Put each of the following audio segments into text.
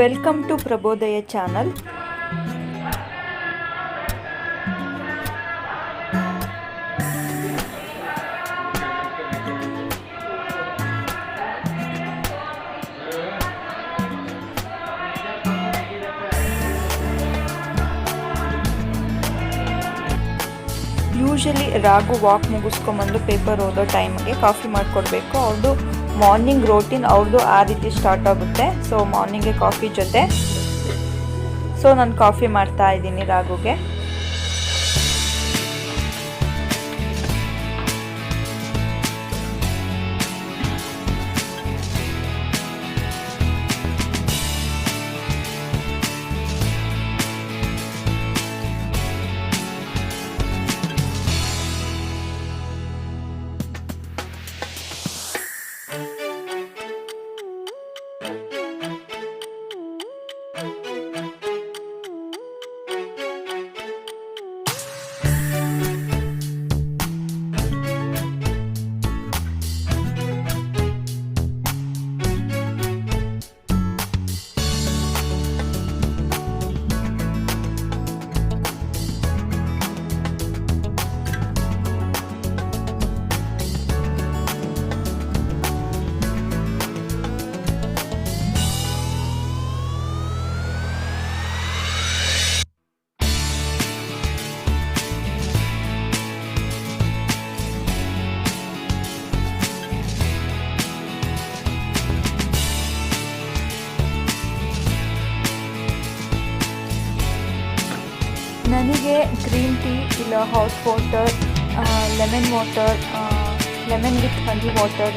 Welcome to Prabodaya channel. Usually Raghu walk ಮುಗಿಸ್ಕೊಂಬಂದು paper ಓದೋ ಟೈಮ್ಗೆ ಕಾಫಿ ಮಾಡಿಕೊಡ್ಬೇಕು. ಅವ್ರದ್ದು ಮಾರ್ನಿಂಗ್ ರೋಟೀನ್ ಅವ್ರದ್ದು ಆ ರೀತಿ ಸ್ಟಾರ್ಟ್ ಆಗುತ್ತೆ. ಸೊ ಮಾರ್ನಿಂಗ್ಗೆ ಕಾಫಿ ಜೊತೆ ನಾನು ಕಾಫಿ ಮಾಡ್ತಾ ಇದ್ದೀನಿ ರಾಗುಗೆ. ನನಗೆ ಗ್ರೀನ್ ಟೀ ಇಲ್ಲ hot water, lemon water, lemon with honey water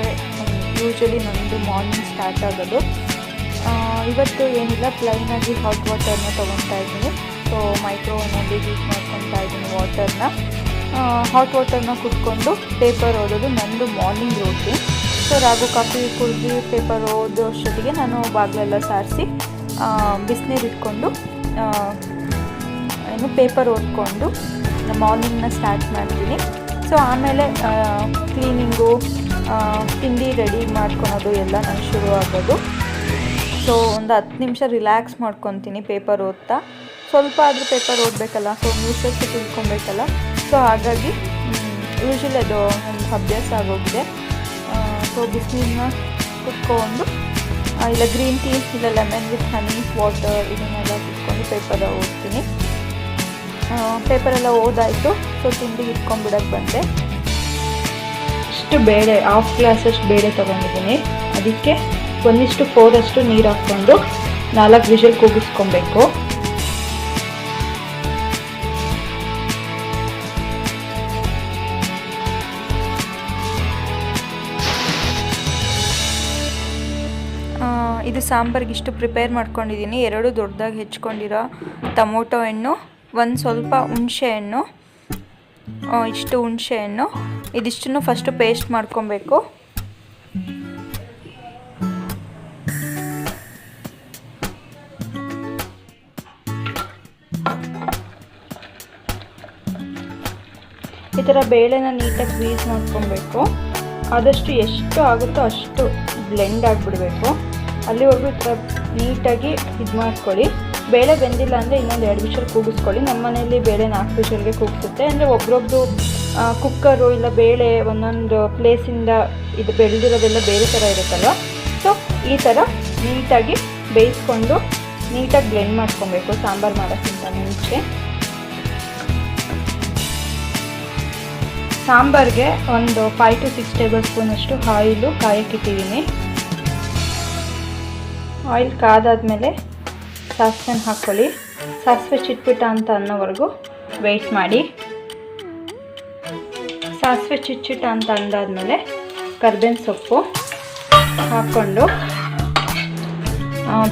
usually ನನ್ನದು ಮಾರ್ನಿಂಗ್ ಸ್ಟಾರ್ಟ್ ಆಗೋದು. ಇವತ್ತು ಏನಿಲ್ಲ, ಪ್ಲೈನಾಗಿ ಹಾಟ್ ವಾಟರ್ನ ತೊಗೊತಾ ಇದ್ದೀನಿ. ಸೊ ಮೈಕ್ರೋವೇವ್ನಲ್ಲಿ ಹೀಟ್ ಮಾಡ್ಕೊತಾ ಇದ್ದೀನಿ ವಾಟರ್ನ. ಹಾಟ್ ವಾಟರ್ನ ಕುಟ್ಕೊಂಡು ಪೇಪರ್ ಓದೋದು ನನ್ನದು morning routine. So Raghu coffee ಕುಡಿದು ಪೇಪರ್ ಓದೋ ಅಷ್ಟೊತ್ತಿಗೆ ನಾನು ಬಾಗಿಲೆಲ್ಲ ಸಾರಿಸಿ ಬಿಸಿನೀರು ಇಟ್ಕೊಂಡು ಪೇಪರ್ ಓದ್ಕೊಂಡು ಮಾರ್ನಿಂಗ್ನ ಸ್ಟಾರ್ಟ್ ಮಾಡ್ತೀನಿ. ಸೊ ಆಮೇಲೆ ಕ್ಲೀನಿಂಗು, ತಿಂಡಿ ರೆಡಿ ಮಾಡ್ಕೊಳೋದು ಎಲ್ಲ ನಾನು ಶುರು ಆಗೋದು. ಸೊ ಒಂದು 10 ನಿಮಿಷ ರಿಲ್ಯಾಕ್ಸ್ ಮಾಡ್ಕೊತೀನಿ ಪೇಪರ್ ಓದ್ತಾ. ಸ್ವಲ್ಪ ಆದರೂ ಪೇಪರ್ ಓದಬೇಕಲ್ಲ, ಸೊ ನ್ಯೂಸಸ್ ತಿಳ್ಕೊಬೇಕಲ್ಲ. ಸೊ ಹಾಗಾಗಿ ಯೂಶಲಿ ಅದು ನನ್ನ ಅಭ್ಯಾಸ ಆಗೋಗಿದೆ. ಸೊ ಬಿಸಿನೀರನ್ನ ಕುತ್ಕೊಂಡು ಇಲ್ಲ ಗ್ರೀನ್ ಟೀ ಇಲ್ಲ ಲೆಮನ್ ವಿತ್ ಹನಿ ವಾಟರ್ ಇದನ್ನೆಲ್ಲ ಕುತ್ಕೊಂಡು ಪೇಪರ್ ಓದ್ತೀನಿ. ಪೇಪರೆಲ್ಲ ಓದಾಯಿತು. ಸೊ ತಿಂಡಿಗೆ ಇಟ್ಕೊಂಡ್ಬಿಡಕ್ಕೆ ಬಂದೆ. ಇಷ್ಟು ಬೇಳೆ, ಹಾಫ್ ಗ್ಲಾಸಷ್ಟು ಬೇಳೆ ತೊಗೊಂಡಿದ್ದೀನಿ. ಅದಕ್ಕೆ 1:4 ನೀರು ಹಾಕ್ಕೊಂಡು 4 ವಿಷಲ್ ಕೂಗಿಸ್ಕೊಬೇಕು. ಇದು ಸಾಂಬಾರಿಗೆ ಇಷ್ಟು ಪ್ರಿಪೇರ್ ಮಾಡ್ಕೊಂಡಿದ್ದೀನಿ. 2 ದೊಡ್ಡದಾಗಿ ಹೆಚ್ಕೊಂಡಿರೋ ಟೊಮೊಟೊ ಹಣ್ಣು, ಒಂದು ಸ್ವಲ್ಪ ಹುಣಸೆ ಹಣ್ಣು, ಇಷ್ಟು ಹುಣಸೆ ಹಣ್ಣು, ಇದಿಷ್ಟನ್ನು ಫಸ್ಟು ಪೇಸ್ಟ್ ಮಾಡ್ಕೊಬೇಕು. ಈ ಥರ ಬೇಳೆನ ನೀಟಾಗಿ ಗ್ರೀಸ್ ಮಾಡ್ಕೊಬೇಕು. ಆದಷ್ಟು ಎಷ್ಟು ಆಗುತ್ತೋ ಅಷ್ಟು ಬ್ಲೆಂಡ್ ಆಗಿಬಿಡಬೇಕು. ಅಲ್ಲಿವರೆಗೂ ಈ ಥರ ನೀಟಾಗಿ ಇದು ಮಾಡ್ಕೊಳ್ಳಿ. ಬೇಳೆ ಬೆಂದಿಲ್ಲ ಅಂದರೆ ಇನ್ನೊಂದು 2 ವಿಷಲ್ ಕೂಗಿಸ್ಕೊಳ್ಳಿ. ನಮ್ಮ ಮನೆಯಲ್ಲಿ ಬೇಳೆ 4 ವಿಷಲ್ಗೆ ಕೂಗಿಸುತ್ತೆ. ಅಂದರೆ ಒಬ್ರೊಬ್ರು ಕುಕ್ಕರು ಇಲ್ಲ ಬೇಳೆ ಒಂದೊಂದು ಪ್ಲೇಸಿಂದ ಇದು ಬೆಳೆದಿರೋದೆಲ್ಲ ಬೇರೆ ಥರ ಇರುತ್ತಲ್ವ. ಸೊ ಈ ಥರ ನೀಟಾಗಿ ಬೇಯಿಸ್ಕೊಂಡು ನೀಟಾಗಿ ಬ್ಲೆಂಡ್ ಮಾಡ್ಕೊಬೇಕು ಸಾಂಬಾರು ಮಾಡೋಕ್ಕಿಂತ ಮುಂಚೆ. ಸಾಂಬಾರಿಗೆ ಒಂದು 5 to 6 ಟೇಬಲ್ ಸ್ಪೂನಷ್ಟು ಆಯಿಲು ಕಾಯಕ್ಕಿಟ್ಟಿದ್ದೀನಿ. ಆಯಿಲ್ ಕಾದಾದಮೇಲೆ ಸಾಸಿವೆ ಹಾಕ್ಕೊಳ್ಳಿ. ಸಾಸಿವೆ ಚಿಟ್ಪಿಟ ಅಂತ ಅನ್ನೋವರೆಗೂ ವೆಯ್ಟ್ ಮಾಡಿ. ಸಾಸಿವೆ ಚಿಟ್ಚಿಟ ಅಂತ ಅಂದಾದಮೇಲೆ ಕರ್ಬೇವಿನ ಸೊಪ್ಪು ಹಾಕ್ಕೊಂಡು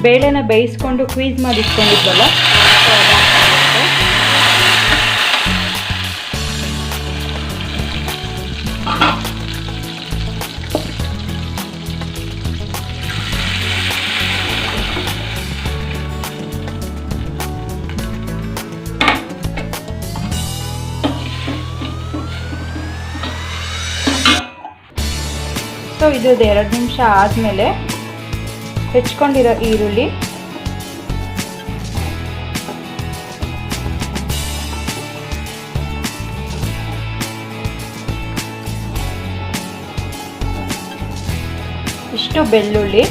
ಬೇಳೆನ ಬೇಯಿಸ್ಕೊಂಡು ಕ್ವೀಸ್ ಮಾಡಿ ಇಟ್ಕೊಂಡಿದ್ವಲ್ಲ ಸೊ ಇದು 2 ನಿಮಿಷ ಆದಮೇಲೆ ಹೆಚ್ಚಿಕೊಂಡಿರೋ ಈರುಳ್ಳಿ ಇಷ್ಟು ಬೆಳ್ಳುಳ್ಳಿ,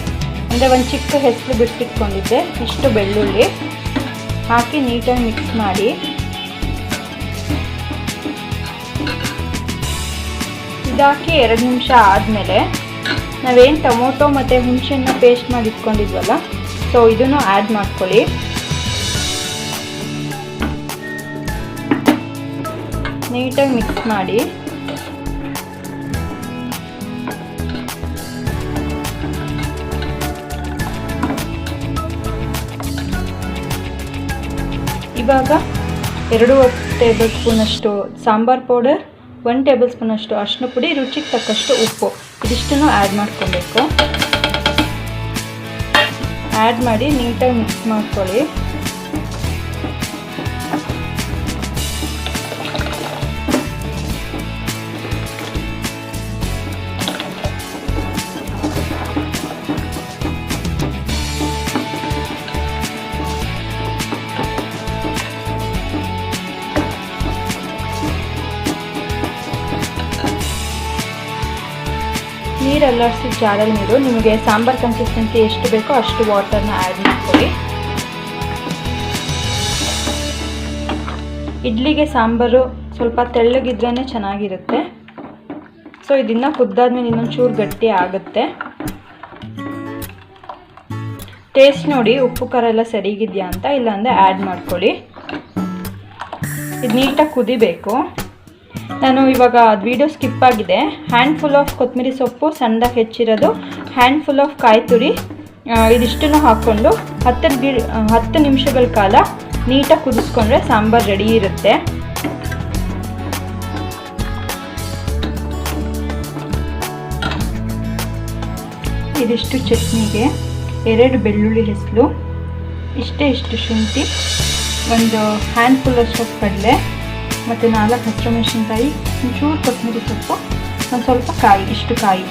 ಅಂದರೆ ಒಂದು ಚಿಕ್ಕ ಹೆಸರು ಬಿಟ್ಟಿಟ್ಕೊಂಡಿದ್ದೆ, ಇಷ್ಟು ಬೆಳ್ಳುಳ್ಳಿ ಹಾಕಿ ನೀಟಾಗಿ ಮಿಕ್ಸ್ ಮಾಡಿ ಇದಾಕಿ 2 ನಿಮಿಷ ಆದಮೇಲೆ ನಾವೇನು ಟೊಮೊಟೊ ಮತ್ತು ಹುಣಸೆಹಣ್ಣು ಪೇಸ್ಟ್ ಮಾಡಿ ಇಟ್ಕೊಂಡಿದ್ವಲ್ಲ, ಸೊ ಇದನ್ನು ಆ್ಯಡ್ ಮಾಡ್ಕೊಳ್ಳಿ. ನೀಟಾಗಿ ಮಿಕ್ಸ್ ಮಾಡಿ ಇವಾಗ 2 ಟೇಬಲ್ ಸ್ಪೂನಷ್ಟು ಸಾಂಬಾರ್ ಪೌಡರ್, 1 ಟೇಬಲ್ ಸ್ಪೂನಷ್ಟು ಅರಿಶಿನ ಪುಡಿ, ರುಚಿಗೆ ತಕ್ಕಷ್ಟು ಉಪ್ಪು, ಇದಿಷ್ಟನ್ನು ಆ್ಯಡ್ ಮಾಡ್ಕೊಬೇಕು. ಆ್ಯಡ್ ಮಾಡಿ ನೀಟಾಗಿ ಮಿಕ್ಸ್ ಮಾಡ್ಕೊಳ್ಳಿ. ನೀರೆಲ್ಲ ಜಾರಲ್ಲಿ ನೀರು, ನಿಮಗೆ ಸಾಂಬಾರ್ ಕನ್ಸಿಸ್ಟೆನ್ಸಿ ಎಷ್ಟು ಬೇಕೋ ಅಷ್ಟು ವಾಟರ್ನ ಆ್ಯಡ್ ಮಾಡ್ಕೊಳ್ಳಿ. ಇಡ್ಲಿಗೆ ಸಾಂಬಾರು ಸ್ವಲ್ಪ ತೆಳ್ಳಗಿದ್ರೇ ಚೆನ್ನಾಗಿರುತ್ತೆ. ಸೊ ಇದನ್ನು ಕುದ್ದಾದ್ಮೇಲೆ ಇನ್ನೊಂದು ಚೂರು ಗಟ್ಟಿ ಆಗುತ್ತೆ. ಟೇಸ್ಟ್ ನೋಡಿ ಉಪ್ಪು ಖಾರ ಎಲ್ಲ ಸರಿಗಿದೆಯಾ ಅಂತ, ಇಲ್ಲಾಂದರೆ ಆ್ಯಡ್ ಮಾಡ್ಕೊಳ್ಳಿ. ಇದು ನೀಟಾಗಿ ಕುದಿಬೇಕು. ನಾನು ಇವಾಗ ಅದು ವಿಡಿಯೋ ಸ್ಕಿಪ್ ಆಗಿದೆ. ಹ್ಯಾಂಡ್ಫುಲ್ ಆಫ್ ಕೊತ್ತಂಬರಿ ಸೊಪ್ಪು ಸಣ್ಣದಾಗಿ ಹೆಚ್ಚಿರೋದು, ಹ್ಯಾಂಡ್ಫುಲ್ ಆಫ್ ಕಾಯಿ ತುರಿ, ಇದಿಷ್ಟನ್ನು ಹಾಕ್ಕೊಂಡು 10 ನಿಮಿಷಗಳ ಕಾಲ ನೀಟಾಗಿ ಕುದಿಸ್ಕೊಂಡ್ರೆ ಸಾಂಬಾರು ರೆಡಿ ಇರುತ್ತೆ. ಇದಿಷ್ಟು ಚಟ್ನಿಗೆ 2 ಬೆಳ್ಳುಳ್ಳಿ ಹೆಸರು, ಇಷ್ಟು ಶುಂಠಿ, ಒಂದು ಹ್ಯಾಂಡ್ಫುಲ್ ಅಷ್ಟು ಕಡಲೆ ಮತ್ತು 4 ಹಸಿಮೆಣಸಿನ್ಕಾಯಿ, ಒಂಚೂರು ಕೊತ್ತಂಬರಿ ಸೊಪ್ಪು, ಒಂದು ಸ್ವಲ್ಪ ಕಾಯಿ, ಇಷ್ಟು ಕಾಯಿ.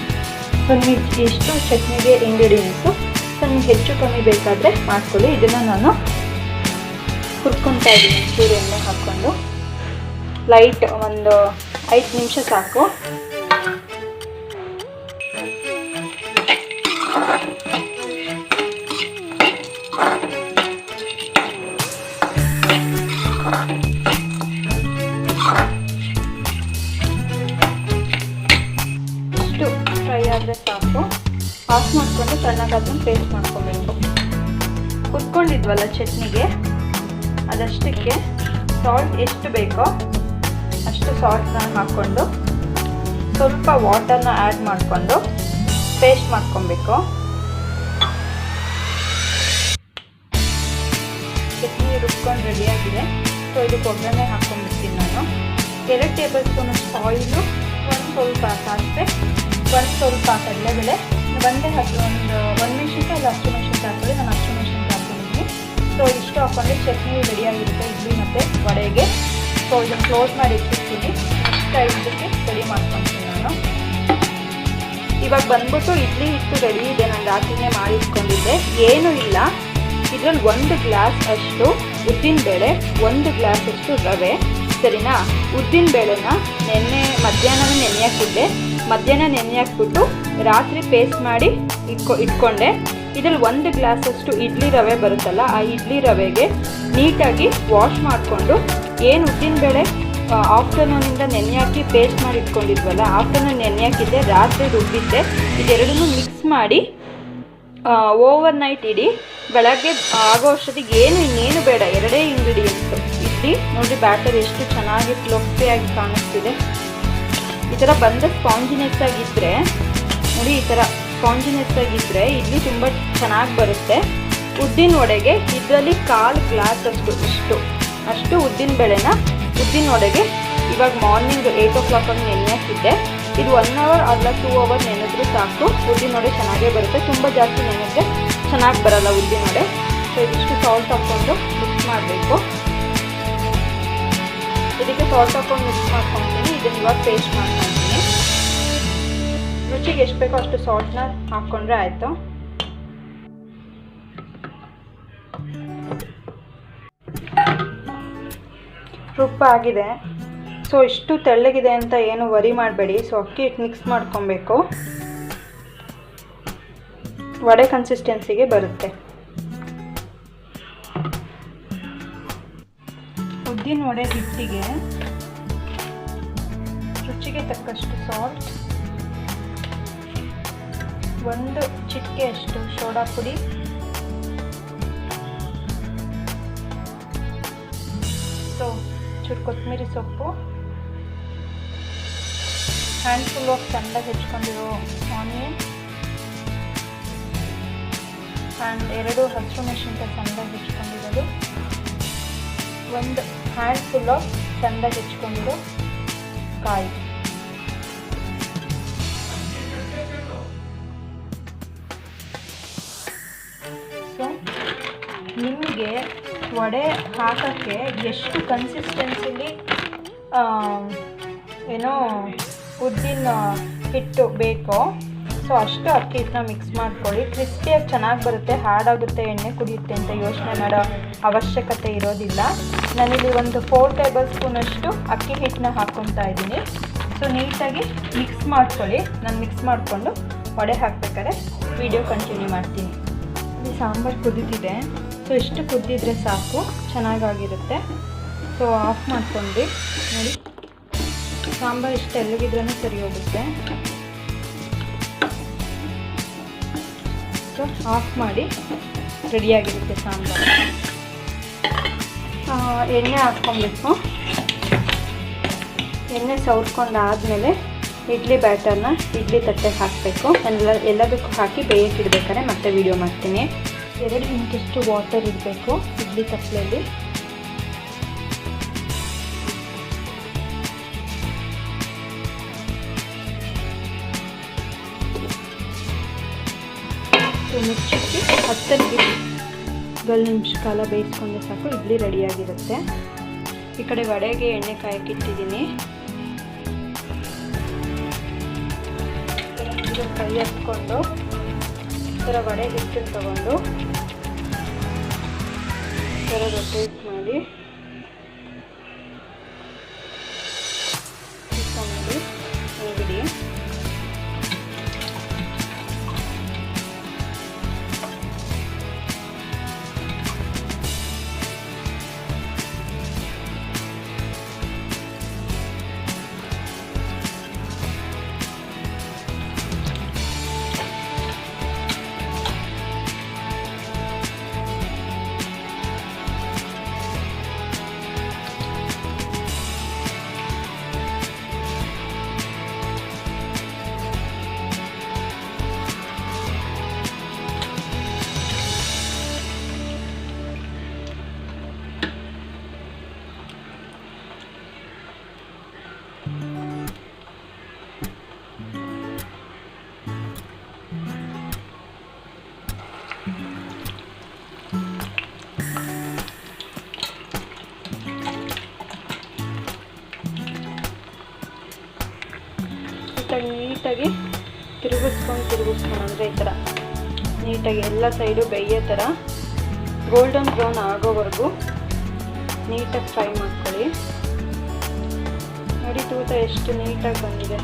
ಸೊ ನಿಮಗೆ ಇಷ್ಟು ಚಟ್ನಿಗೆ ಇಂಗ್ರೀಡಿಯೆಂಟ್ಸು. ಸೊ ನಿಮ್ಗೆ ಹೆಚ್ಚು ಕಮ್ಮಿ ಬೇಕಾದರೆ ಮಾಡ್ಕೊಳ್ಳಿ. ಇದನ್ನು ನಾನು ಹುರ್ಕೊತಾ ಇದ್ದೀನಿ ಚೂರು ಎಣ್ಣೆ ಹಾಕ್ಕೊಂಡು. ಲೈಟ್ ಒಂದು 5 ನಿಮಿಷ ಸಾಕು. ಫ್ರೈ ಆದರೆ ಸಾಕು. ಆಫ್ ಮಾಡಿಕೊಂಡು ಸಣ್ಣಗೆ ಅದನ್ನು ಪೇಸ್ಟ್ ಮಾಡ್ಕೊಬೇಕು. ಕುತ್ಕೊಂಡಿದ್ವಲ್ಲ ಚಟ್ನಿಗೆ, ಅದಷ್ಟಕ್ಕೆ ಸಾಲ್ಟ್ ಎಷ್ಟು ಬೇಕೋ ಅಷ್ಟು ಸಾಲ್ಟ್ನ ಹಾಕ್ಕೊಂಡು ಸ್ವಲ್ಪ ವಾಟರ್ನ ಆ್ಯಡ್ ಮಾಡಿಕೊಂಡು ಪೇಸ್ಟ್ ಮಾಡ್ಕೊಬೇಕು. ಚಟ್ನಿ ರುಬ್ಕೊಂಡು ರೆಡಿಯಾಗಿದೆ. ಸೊ ಇದಕ್ಕೆ ಒಗ್ಗರಣೆ ಹಾಕ್ಕೊಂಡ್ಬಿಡ್ತೀನಿ ನಾನು. 2 ಟೇಬಲ್ ಸ್ಪೂನಷ್ಟು ಆಯಿಲು, ಒಂದು ಸ್ವಲ್ಪ ಸಾಸಿವೆ, ಒಂದು ಸ್ವಲ್ಪ ಕಡಲೆಬೇಳೆ, ಒಂದು ಮೆಣಸಿನ್ಕಾಯಿ ಇಲ್ಲ ಹಸಿಮೆಣಸಿನ್ಕಾಯಿ ಹಾಕೊಳ್ಳಿ. ನಾನು ಹಸಿಮೆಣಸಿನ್ಕಾಯಿ ಹಾಕ್ಕೊಂಡಿದ್ದೀನಿ. ಸೊ ಇಷ್ಟು ಹಾಕ್ಕೊಂಡ್ರೆ ಚಟ್ನಿ ರೆಡಿಯಾಗಿರುತ್ತೆ ಇಡ್ಲಿ ಮತ್ತು ವಡೆಗೆ. ಸೊ ಇದನ್ನು ಕ್ಲೋಸ್ ಮಾಡಿ ಇಟ್ಟಿರ್ತೀನಿ. ಇದಕ್ಕೆ ರೆಡಿ ಮಾಡ್ಕೊತೀನಿ ನಾನು. ಇವಾಗ ಬಂದ್ಬಿಟ್ಟು ಇಡ್ಲಿ ಹಿಟ್ಟು ರೆಡಿ ಇದೆ. ನಾನು ರಾತ್ರಿನೇ ಮಾಡಿ ಇಟ್ಕೊಂಡಿದ್ದೆ. ಏನೂ ಇಲ್ಲ, ಇದರಲ್ಲಿ 1 ಗ್ಲಾಸ್ ಅಷ್ಟು ಉದ್ದಿನಬೇಳೆ, 1 ಗ್ಲಾಸ್ ಅಷ್ಟು ರವೆ, ಸರಿನಾ? ಉದ್ದಿನಬೇಳೆನ ಮಧ್ಯಾಹ್ನ ನೆನೆಯಾಕಿದ್ದೆ. ಮಧ್ಯಾಹ್ನ ನೆನೆಯಾಕ್ಬಿಟ್ಟು ರಾತ್ರಿ ಪೇಸ್ಟ್ ಮಾಡಿ ಇಟ್ಕೊಂಡೆ. ಇದರಲ್ಲಿ 1 ಗ್ಲಾಸಷ್ಟು ಇಡ್ಲಿ ರವೆ ಬರುತ್ತಲ್ಲ, ಆ ಇಡ್ಲಿ ರವೆಗೆ ನೀಟಾಗಿ ವಾಶ್ ಮಾಡಿಕೊಂಡು, ಏನು ಉದ್ದಿನಬೇಳೆ ಆಫ್ಟರ್ನೂನಿಂದ ನೆನೆಯಾಕಿ ಪೇಸ್ಟ್ ಮಾಡಿ ಇಟ್ಕೊಂಡಿದ್ವಲ್ಲ, ಆಫ್ಟರ್ನೂನ್ ನೆನೆಯಾಕಿದ್ದೆ, ರಾತ್ರಿ ರುಬ್ಬಿದ್ದೆ. ಇದೆರಡನ್ನೂ ಮಿಕ್ಸ್ ಮಾಡಿ ಓವರ್ ನೈಟ್ ಇಡಿ. ಬೆಳಗ್ಗೆ ಆಗೋ ಅಷ್ಟೊತ್ತಿಗೆ ಇನ್ನೇನು ಬೇಡ, 2 ಇಂಗ್ರೀಡಿಯೆಂಟ್ಸು ಇಡ್ಲಿ. ನೋಡಿ ಬ್ಯಾಟರ್ ಎಷ್ಟು ಚೆನ್ನಾಗಿ ಫ್ಲಫಿಯಾಗಿ ಕಾಣಿಸ್ತಿದೆ. ಈ ಥರ ಬಂದ ಸ್ಪಾಂಜಿನೆಸ್ ಆಗಿದ್ದರೆ ನೋಡಿ, ಈ ಥರ ಸ್ಪಾಂಜಿನೆಸ್ ಆಗಿದ್ದರೆ ಇಡ್ಲಿ ತುಂಬ ಚೆನ್ನಾಗಿ ಬರುತ್ತೆ. ಉದ್ದಿನ ವಡೆಗೆ ಇದರಲ್ಲಿ 1/4 ಗ್ಲಾಸ್ ಅಷ್ಟು ಉದ್ದಿನಬೇಳೆನ ಉದ್ದಿನ ವಡೆಗೆ ಇವಾಗ ಮಾರ್ನಿಂಗ್ 8 o'clock ನೆನೆ ಹಾಕಿದ್ದೆ. ಇದು 1 hour ಅಲ್ಲ 2 hour ನೆನೆದ್ರೂ ಸಾಕು, ಉದ್ದಿನ ವಡೆ ಚೆನ್ನಾಗೇ ಬರುತ್ತೆ. ತುಂಬ ಜಾಸ್ತಿ ನೆನೆದ್ರೆ ಚೆನ್ನಾಗಿ ಬರಲ್ಲ ಉದ್ದಿನ ವಡೆ. ಸೊ ಇದಿಷ್ಟು ಸಾಲ್ಟ್ ಹಾಕ್ಕೊಂಡು ಮಿಕ್ಸ್ ಮಾಡಬೇಕು. ಇದಕ್ಕೆ ಸಾಲ್ಟ್ ಹಾಕ್ಕೊಂಡು ಮಿಕ್ಸ್ ಮಾಡ್ಕೊತೀನಿ. ಇದನ್ನು ಇವಾಗ ಪೇಸ್ಟ್ ಮಾಡ್ಕೊತೀನಿ. ರುಚಿಗೆ ಎಷ್ಟು ಬೇಕೋ ಅಷ್ಟು ಸಾಲ್ಟ್ನ ಹಾಕ್ಕೊಂಡ್ರೆ ಆಯಿತು. ರುಬ್ಬಾಗಿದೆ. ಸೊ ಇಷ್ಟು ತೆಳ್ಳಗಿದೆ ಅಂತ ಏನು ವರಿ ಮಾಡಬೇಡಿ. ಸೊ ಅಕ್ಕಿ ಹಿಟ್ಟು ಮಿಕ್ಸ್ ಮಾಡ್ಕೊಬೇಕು. ವಡೆ ಕನ್ಸಿಸ್ಟೆನ್ಸಿಗೆ ಬರುತ್ತೆ. ಉದ್ದಿನ ವಡೆ ಹಿಟ್ಟಿಗೆ ರುಚಿಗೆ ತಕ್ಕಷ್ಟು ಸಾಲ್ಟ್, 1 ಚಿಟಿಕೆಯಷ್ಟು ಸೋಡಾ ಪುಡಿ, ಚೂರು ಕೊತ್ತಂಬರಿ ಸೊಪ್ಪು, ಹ್ಯಾಂಡ್ಫುಲ್ ಆಫ್ ಸಣ್ಣದಾಗಿ ಹೆಚ್ಕೊಂಡಿರೋ ಆನಿಯನ್ ಆ್ಯಂಡ್ 2 ಹಸಿರು ಮೆಣಸಿನಕಾಯಿ ಸಣ್ಣದಾಗಿ ಹೆಚ್ಕೊಂಡಿರೋದು, 1 ಹ್ಯಾಂಡ್ಫುಲ್ ಆಫ್ ಸಣ್ಣದಾಗಿ ಹೆಚ್ಕೊಂಡಿರೋ ಕಾಯಿ. ಸೊ ನಿಮಗೆ ವಡೆ ಹಾಕೋಕ್ಕೆ ಎಷ್ಟು ಕನ್ಸಿಸ್ಟೆನ್ಸಿಲಿ ಏನೋ ಉದ್ದಿನ ಹಿಟ್ಟು ಬೇಕೋ ಸೊ ಅಷ್ಟು ಅಕ್ಕಿ ಹಿಟ್ಟನ್ನ ಮಿಕ್ಸ್ ಮಾಡ್ಕೊಳ್ಳಿ. ಕ್ರಿಸ್ಪಿಯಾಗಿ ಚೆನ್ನಾಗಿ ಬರುತ್ತೆ. ಹಾಡಾಗುತ್ತೆ, ಎಣ್ಣೆ ಕುಡಿಯುತ್ತೆ ಅಂತ ಯೋಚನೆ ಮಾಡೋ ಅವಶ್ಯಕತೆ ಇರೋದಿಲ್ಲ. ನಾನಿಲ್ಲಿ ಒಂದು 4 ಟೇಬಲ್ ಸ್ಪೂನಷ್ಟು ಅಕ್ಕಿ ಹಿಟ್ಟನ್ನ ಹಾಕ್ಕೊತಾ ಇದ್ದೀನಿ. ಸೊ ನೀಟಾಗಿ ಮಿಕ್ಸ್ ಮಾಡ್ಕೊಳ್ಳಿ. ನಾನು ಮಿಕ್ಸ್ ಮಾಡಿಕೊಂಡು ವಡೆ ಹಾಕ್ಬೇಕಾದ್ರೆ ವಿಡಿಯೋ ಕಂಟಿನ್ಯೂ ಮಾಡ್ತೀನಿ. ಇಲ್ಲಿ ಸಾಂಬಾರು ಕುದೀತಿದೆ. ಸೊ ಇಷ್ಟು ಕುದ್ದಿದ್ರೆ ಸಾಕು, ಚೆನ್ನಾಗಾಗಿರುತ್ತೆ. ಸೊ ಆಫ್ ಮಾಡ್ಕೊಂಡು ನೋಡಿ, ಸಾಂಬಾರು ಇಷ್ಟು ತೆಳ್ಳಗಿದ್ರೂ ಸರಿ ಹೋಗುತ್ತೆ. ಸೊ ಆಫ್ ಮಾಡಿ ರೆಡಿಯಾಗಿರುತ್ತೆ ಸಾಂಬಾರು. ಎಣ್ಣೆ ಹಾಕ್ಕೊಬೇಕು. ಎಣ್ಣೆ ಸವರ್ಕೊಂಡಾದಮೇಲೆ ಇಡ್ಲಿ ಬ್ಯಾಟರ್ನ ಇಡ್ಲಿ ತಟ್ಟೆಗೆ ಹಾಕಬೇಕು. ಎಲ್ಲದಕ್ಕೂ ಹಾಕಿ ಬೇಯಕ್ಕೆ ಇಡಬೇಕಾದ್ರೆ ಮತ್ತೆ ವಿಡಿಯೋ ಮಾಡ್ತೀನಿ. 2 ಇಂಚಷ್ಟು ವಾಟರ್ ಇಡಬೇಕು ಇಡ್ಲಿ ತಪ್ಪಲೆಯಲ್ಲಿ. ಮುಚ್ಚಿಟ್ಟು 10 ನಿಮಿಷ ಕಾಲ ಬೇಯಿಸ್ಕೊಂಡ್ರೆ ಸಾಕು, ಇಡ್ಲಿ ರೆಡಿಯಾಗಿರುತ್ತೆ. ಈ ಕಡೆ ವಡೆಗೆ ಎಣ್ಣೆ ಕಾಯಕ್ಕೆ ಇಟ್ಟಿದ್ದೀನಿ. ಕೈ ಹಚ್ಕೊಂಡು ಈ ಥರ ವಡೆ ಹಿಟ್ಟನ್ನು ತಗೊಂಡು ಈ ಥರ ರೊಟೇಟ್ ಮಾಡಿ ಹೋಗಿಡಿ. ನೀಟಾಗಿ ತಿರುಗಿಸ್ಕೊಂಡು ಅಂದರೆ ಈ ಥರ ನೀಟಾಗಿ ಎಲ್ಲ ಸೈಡು ಬೇಯೋ ಥರ ಗೋಲ್ಡನ್ ಬ್ರೌನ್ ಆಗೋವರೆಗೂ ನೀಟಾಗಿ ಫ್ರೈ ಮಾಡ್ಕೊಳ್ಳಿ. ನೋಡಿ ತೂತ ಎಷ್ಟು ನೀಟಾಗಿ ಬಂದಿದೆ.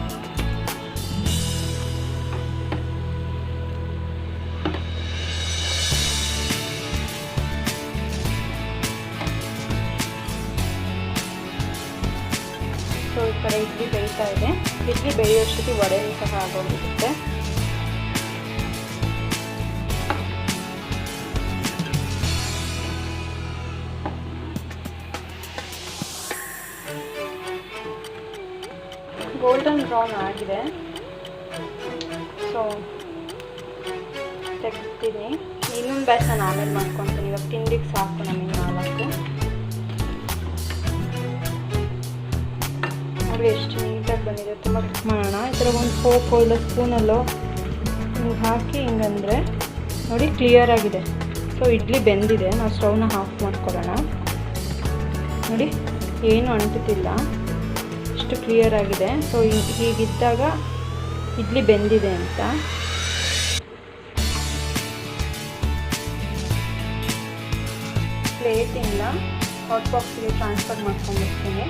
ಸೊ ಈ ಕಡೆ ಇಡ್ಲಿ ಬೇಯ್ತಾ ಇದೆ. ಇಡ್ಲಿ ಬೇಯೋಷ್ಟೊತ್ತಿಗೆ ವಡೆನೂ ಸಹ ಆಗೋಗಿರುತ್ತೆ. ಗೋಲ್ಡನ್ ಬ್ರೌನ್ ಆಗಿದೆ. ಸೊ ತೆಗ್ತೀನಿ. ಇನ್ನೊಂದು ಬ್ಯಾಚ್ ನಾನು ಆಮೇಲೆ ಮಾಡ್ಕೊತೀನಿ. ಇವಾಗ ತಿಂಡಿಗೆ ಸಾಕು ನಮಗೆ 4. ನೋಡಿ ಎಷ್ಟು ನೀಟಾಗಿ ಬಂದಿದೆ. ತುಂಬ ಮಾಡೋಣ. ಈ ಥರ ಒಂದು ಫೋಕೋ ಇಲ್ಲ ಸ್ಪೂನಲ್ಲೋ ಹಿಂಗೆ ಹಾಕಿ ಹಿಂಗಂದರೆ ನೋಡಿ ಕ್ಲಿಯರ್ ಆಗಿದೆ. ಸೊ ಇಡ್ಲಿ ಬೆಂದಿದೆ. ನಾವು ಸ್ಟವ್ನ ಆಫ್ ಮಾಡ್ಕೊಳ್ಳೋಣ. ನೋಡಿ ಏನು ಅಂಟುತ್ತಿಲ್ಲ, ಎಷ್ಟು ಕ್ಲಿಯರ್ ಆಗಿದೆ. ಸೊ ಹೀಗಿದ್ದಾಗ ಇಡ್ಲಿ ಬೆಂದಿದೆ ಅಂತ. ಪ್ಲೇಟಿಂದ ಹಾಟ್ ಬಾಕ್ಸಿಗೆ ಟ್ರಾನ್ಸ್ಫರ್ ಮಾಡ್ಕೊಂಡ್ಬಿಡ್ತೀನಿ.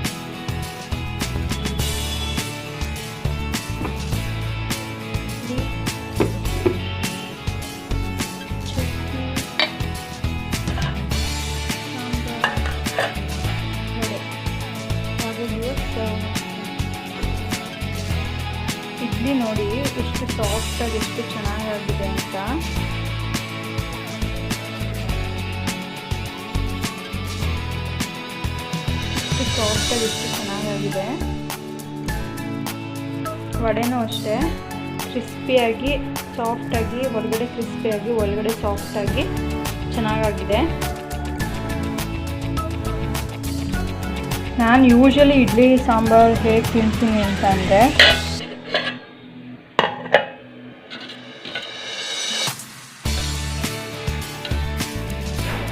ನೋಡ್ಕೊಳ್ಳಿ ಎಷ್ಟು ಚೆನ್ನಾಗಾಗಿದೆ. ವಡೆನೂ ಅಷ್ಟೇ ಕ್ರಿಸ್ಪಿಯಾಗಿ ಸಾಫ್ಟಾಗಿ, ಹೊರಗಡೆ ಕ್ರಿಸ್ಪಿಯಾಗಿ ಒಳಗಡೆ ಸಾಫ್ಟಾಗಿ ಚೆನ್ನಾಗಾಗಿದೆ. ನಾನು ಯೂಶ್ವಲಿ ಇಡ್ಲಿ ಸಾಂಬಾರು ಹೇಗೆ ತಿಂತೀನಿ ಅಂತ ಅಂದರೆ,